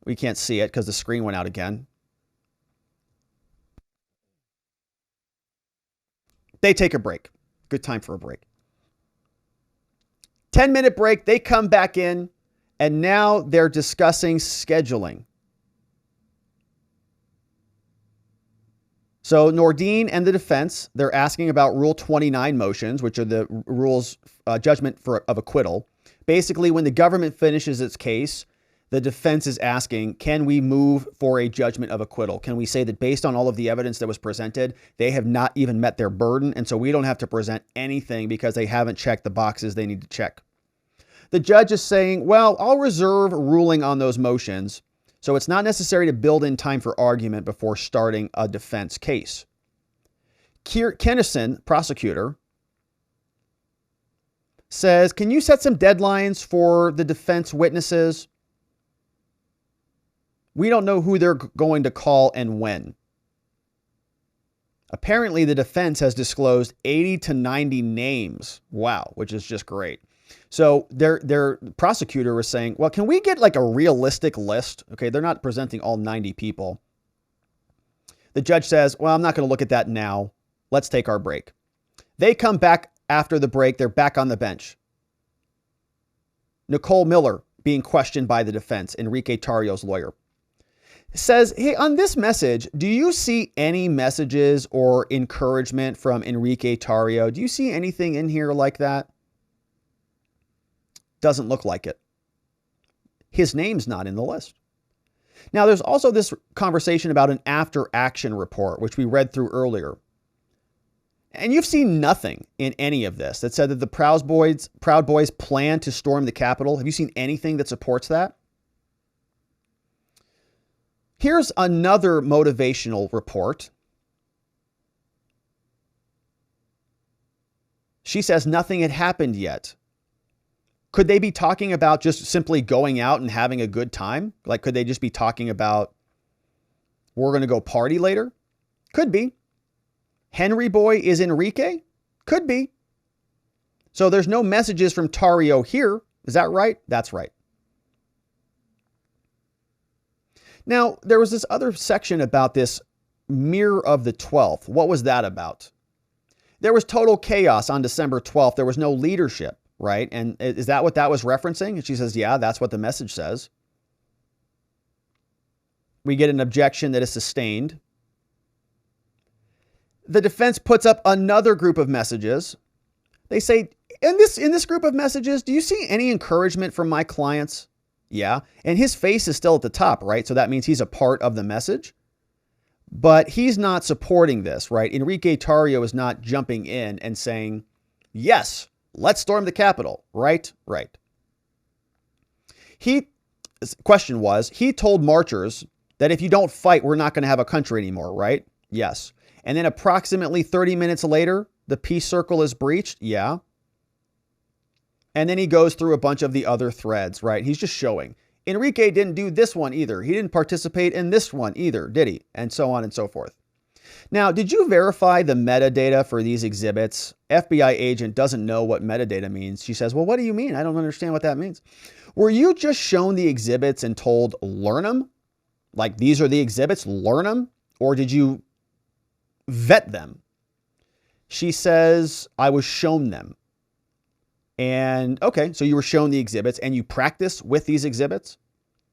we can't see it because the screen went out again. They take a break. Good time for a break. 10-minute break. They come back in, and now they're discussing scheduling. So Nordine and the defense, they're asking about Rule 29 motions, which are the rules, judgment of acquittal. Basically, when the government finishes its case, the defense is asking, can we move for a judgment of acquittal? Can we say that based on all of the evidence that was presented, they have not even met their burden, and so we don't have to present anything because they haven't checked the boxes they need to check? The judge is saying, well, I'll reserve ruling on those motions, so it's not necessary to build in time for argument before starting a defense case. Kennison, prosecutor, says, can you set some deadlines for the defense witnesses? We don't know who they're going to call and when. Apparently, the defense has disclosed 80 to 90 names. Wow, which is just great. So their prosecutor was saying, well, can we get like a realistic list? Okay, they're not presenting all 90 people. The judge says, well, I'm not going to look at that now. Let's take our break. They come back after the break. They're back on the bench. Nicole Miller being questioned by the defense, Enrique Tarrio's lawyer, says, hey, on this message, do you see any messages or encouragement from Enrique Tarrio? Do you see anything in here like that? Doesn't look like it. His name's not in the list. Now, there's also this conversation about an after action report, which we read through earlier. And you've seen nothing in any of this that said that the Proud Boys plan to storm the Capitol. Have you seen anything that supports that? Here's another motivational report. She says nothing had happened yet. Could they be talking about just simply going out and having a good time? Like, could they just be talking about, we're going to go party later? Could be. Henry Boy is Enrique? Could be. So there's no messages from Tario here. Is that right? That's right. Now, there was this other section about this Mirror of the 12th. What was that about? There was total chaos on December 12th. There was no leadership, right? And is that what that was referencing? And she says, yeah, that's what the message says. We get an objection that is sustained. The defense puts up another group of messages. They say, in this group of messages, do you see any encouragement from my clients? Yeah. And his face is still at the top, right? So that means he's a part of the message. But he's not supporting this, right? Enrique Tarrio is not jumping in and saying, yes, let's storm the Capitol, right? Right. Question was, he told marchers that if you don't fight, we're not going to have a country anymore, right? Yes. And then approximately 30 minutes later, the peace circle is breached. Yeah. And then he goes through a bunch of the other threads, right? He's just showing. Enrique didn't do this one either. He didn't participate in this one either, did he? And so on and so forth. Now, did you verify the metadata for these exhibits? FBI agent doesn't know what metadata means. She says, well, what do you mean? I don't understand what that means. Were you just shown the exhibits and told, learn them? Like, these are the exhibits, learn them? Or did you vet them? She says, I was shown them. And okay, so you were shown the exhibits and you practiced with these exhibits?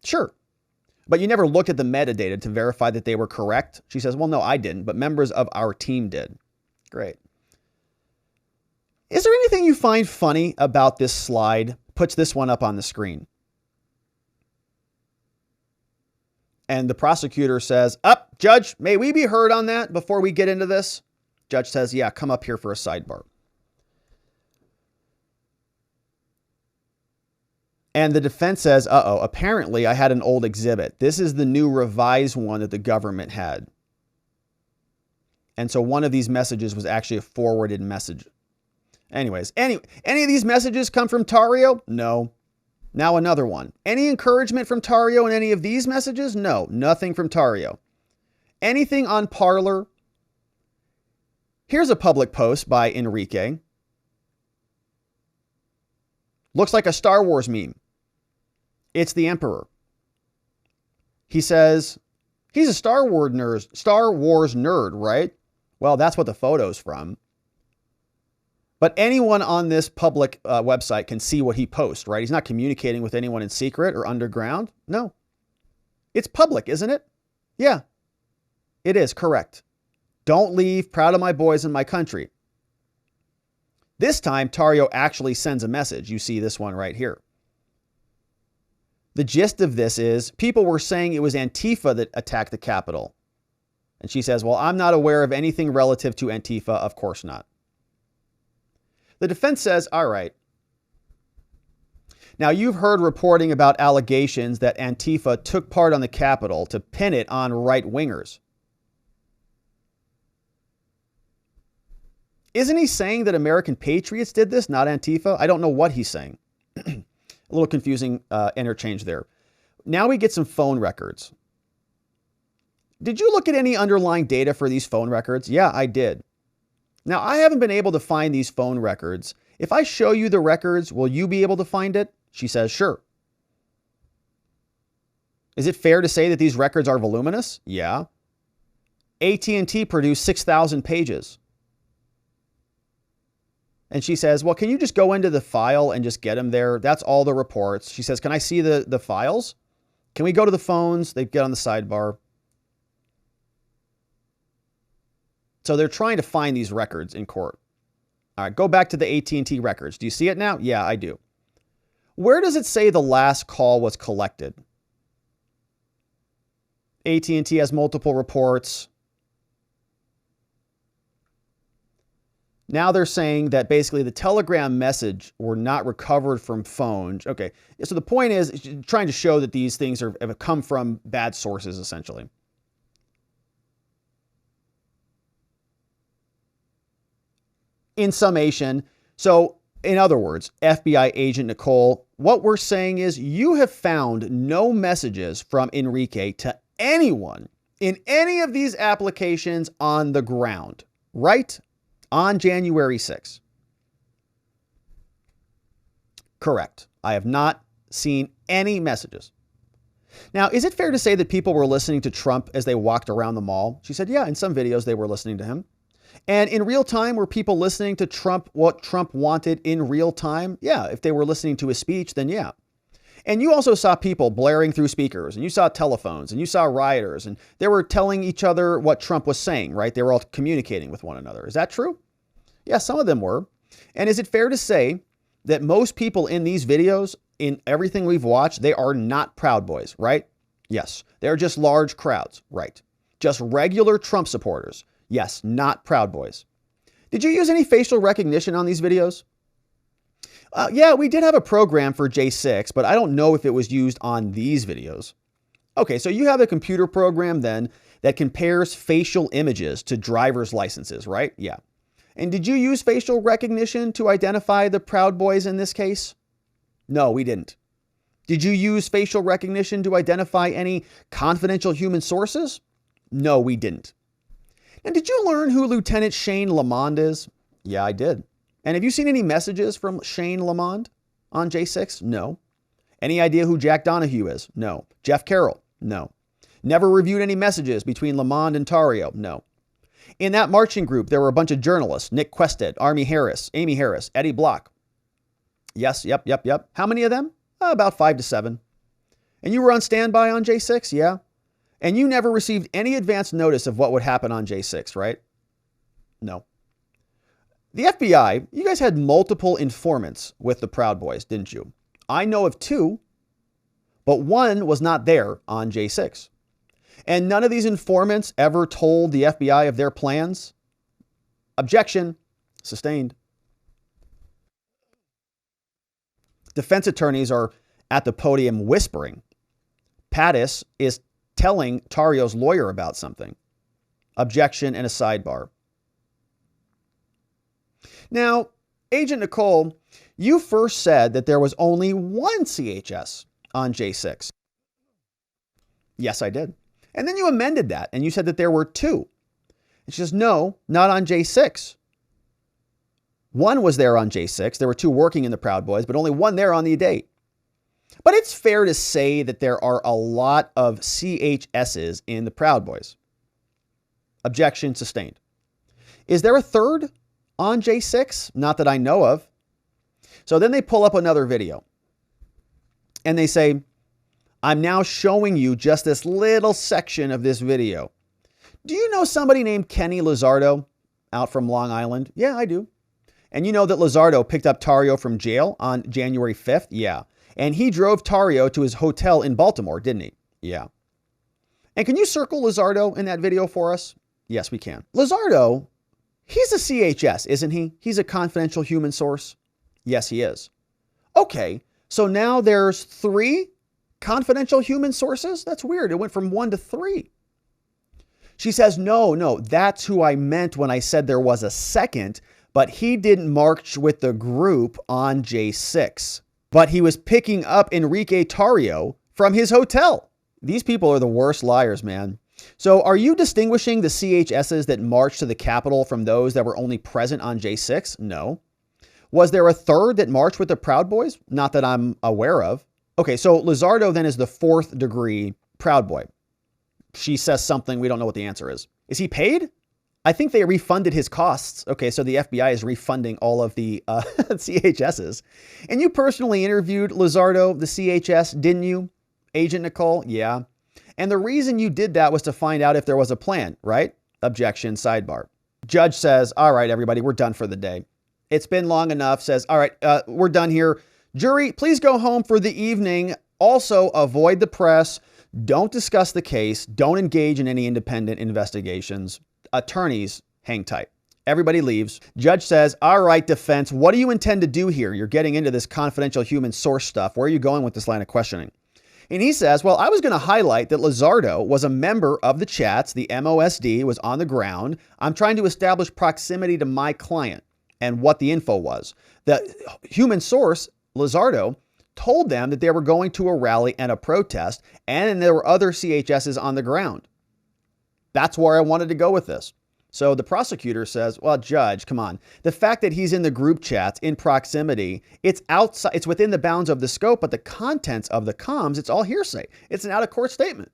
Sure. But you never looked at the metadata to verify that they were correct? She says, well, no, I didn't, but members of our team did. Great. Is there anything you find funny about this slide? Puts this one up on the screen. And the prosecutor says, up, Judge, may we be heard on that before we get into this? Judge says, yeah, come up here for a sidebar. And the defense says, apparently I had an old exhibit. This is the new revised one that the government had. And so one of these messages was actually a forwarded message. Anyways, any of these messages come from Tario? No. Now another one. Any encouragement from Tario in any of these messages? No, nothing from Tario. Anything on Parler? Here's a public post by Enrique. Looks like a Star Wars meme. It's the Emperor. He says, he's a Star Wars nerd, right? Well, that's what the photo's from. But anyone on this public website can see what he posts, right? He's not communicating with anyone in secret or underground. No. It's public, isn't it? Yeah, it is, correct. Don't leave, proud of my boys and my country. This time, Tario actually sends a message. You see this one right here. The gist of this is people were saying it was Antifa that attacked the Capitol. And she says, well, I'm not aware of anything relative to Antifa. Of course not. The defense says, all right. Now, you've heard reporting about allegations that Antifa took part on the Capitol to pin it on right-wingers. Isn't he saying that American patriots did this, not Antifa? I don't know what he's saying. A little confusing interchange there. Now we get some phone records. Did you look at any underlying data for these phone records? Yeah, I did. Now, I haven't been able to find these phone records. If I show you the records, will you be able to find it? She says, sure. Is it fair to say that these records are voluminous? Yeah. AT&T produced 6,000 pages. And she says, well, can you just go into the file and just get them there? That's all the reports. She says, can I see the files? Can we go to the phones? They get on the sidebar. So they're trying to find these records in court. All right, go back to the AT&T records. Do you see it now? Yeah, I do. Where does it say the last call was collected? AT&T has multiple reports. Now they're saying that basically the telegram message were not recovered from phones. Okay, so the point is trying to show that these things have come from bad sources, essentially. In summation, so in other words, FBI agent Nicole, what we're saying is you have found no messages from Enrique to anyone in any of these applications on the ground. right? On January 6th. Correct. I have not seen any messages. Now, is it fair to say that people were listening to Trump as they walked around the mall? She said, yeah, in some videos they were listening to him. And in real time, were people listening to Trump, what Trump wanted in real time? Yeah, if they were listening to his speech, then yeah. And you also saw people blaring through speakers, and you saw telephones, and you saw rioters, and they were telling each other what Trump was saying, right? They were all communicating with one another. Is that true? Yeah, some of them were. And is it fair to say that most people in these videos, in everything we've watched, they are not Proud Boys, right? Yes. They're just large crowds, right? Just regular Trump supporters. Yes, not Proud Boys. Did you use any facial recognition on these videos? Yeah, we did have a program for J6, but I don't know if it was used on these videos. Okay, so you have a computer program then that compares facial images to driver's licenses, right? Yeah. And did you use facial recognition to identify the Proud Boys in this case? No, we didn't. Did you use facial recognition to identify any confidential human sources? No, we didn't. And did you learn who Lieutenant Shane Lamond is? Yeah, I did. And have you seen any messages from Shane Lamond on J6? No. Any idea who Jack Donahue is? No. Jeff Carroll? No. Never reviewed any messages between Lamond and Tarrio? No. In that marching group, there were a bunch of journalists: Nick Quested, Amy Harris, Eddie Block. Yes, yep. How many of them? About 5 to 7. And you were on standby on J6? Yeah. And you never received any advance notice of what would happen on J6, right? No. The FBI, you guys had multiple informants with the Proud Boys, didn't you? I know of 2, but one was not there on J6. And none of these informants ever told the FBI of their plans? Objection. Sustained. Defense attorneys are at the podium whispering. Pattis is telling Tarrio's lawyer about something. Objection and a sidebar. Now, Agent Nicole, you first said that there was only one CHS on J6. Yes, I did. And then you amended that and you said that there were 2. And she says, no, not on J6. One was there on J6. There were 2 working in the Proud Boys, but only one there on the date. But it's fair to say that there are a lot of CHSs in the Proud Boys. Objection sustained. Is there a third on J6? Not that I know of. So then they pull up another video and they say, I'm now showing you just this little section of this video. Do you know somebody named Kenny Lizardo out from Long Island? Yeah, I do. And you know that Lizardo picked up Tarrio from jail on January 5th? Yeah. And he drove Tarrio to his hotel in Baltimore, didn't he? Yeah. And can you circle Lizardo in that video for us? Yes, we can. Lizardo, he's a CHS, isn't he? He's a confidential human source. Yes, he is. Okay, so now there's 3 confidential human sources? That's weird. It went from 1 to 3. She says, no, that's who I meant when I said there was a second, but he didn't march with the group on J6. But he was picking up Enrique Tarrio from his hotel. These people are the worst liars, man. So are you distinguishing the CHSs that marched to the Capitol from those that were only present on J6? No. Was there a third that marched with the Proud Boys? Not that I'm aware of. Okay, so Lizardo then is the 4th degree Proud Boy. She says something, we don't know what the answer is. Is he paid? I think they refunded his costs. Okay, so the FBI is refunding all of the CHSs. And you personally interviewed Lizardo, the CHS, didn't you, Agent Nicole? Yeah. And the reason you did that was to find out if there was a plan, right? Objection, sidebar. Judge says, all right, everybody, we're done for the day. It's been long enough. Says, all right, we're done here. Jury, please go home for the evening. Also, avoid the press. Don't discuss the case. Don't engage in any independent investigations. Attorneys, hang tight. Everybody leaves. Judge says, all right, defense, what do you intend to do here? You're getting into this confidential human source stuff. Where are you going with this line of questioning? And he says, well, I was going to highlight that Lizardo was a member of the chats. The MOSD was on the ground. I'm trying to establish proximity to my client and what the info was. The human source, Lizardo, told them that they were going to a rally and a protest, and there were other CHSs on the ground. That's where I wanted to go with this. So the prosecutor says, well, judge, come on. The fact that he's in the group chats in proximity, it's outside, it's within the bounds of the scope, but the contents of the comms, it's all hearsay. It's an out-of-court statement.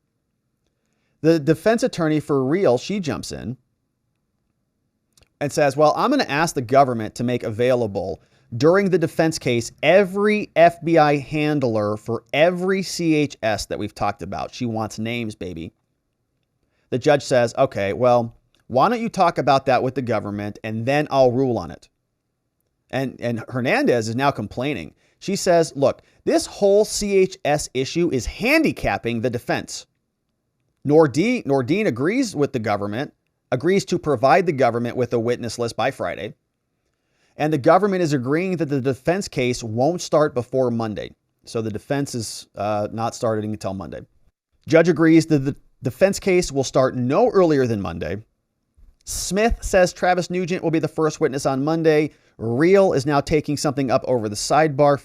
The defense attorney for Real, she jumps in and says, well, I'm going to ask the government to make available during the defense case every FBI handler for every CHS that we've talked about. She wants names, baby. The judge says, okay, well, why don't you talk about that with the government and then I'll rule on it. And Hernandez is now complaining. She says, look, this whole CHS issue is handicapping the defense. Nordine agrees with the government, agrees to provide the government with a witness list by Friday. And the government is agreeing that the defense case won't start before Monday. So the defense is not starting until Monday. Judge agrees that the defense case will start no earlier than Monday. Smith says Travis Nugent will be the first witness on Monday. Real is now taking something up over the sidebar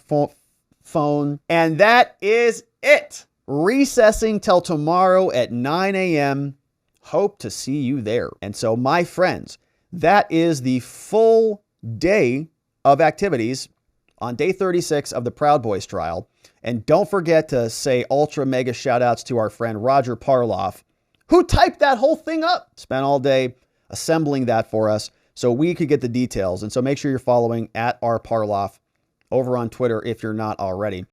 phone. And that is it. Recessing till tomorrow at 9 a.m. Hope to see you there. And so, my friends, that is the full day of activities on day 36 of the Proud Boys trial. And don't forget to say ultra mega shout outs to our friend Roger Parloff, who typed that whole thing up, spent all day assembling that for us so we could get the details. And so make sure you're following @rparloff over on Twitter if you're not already.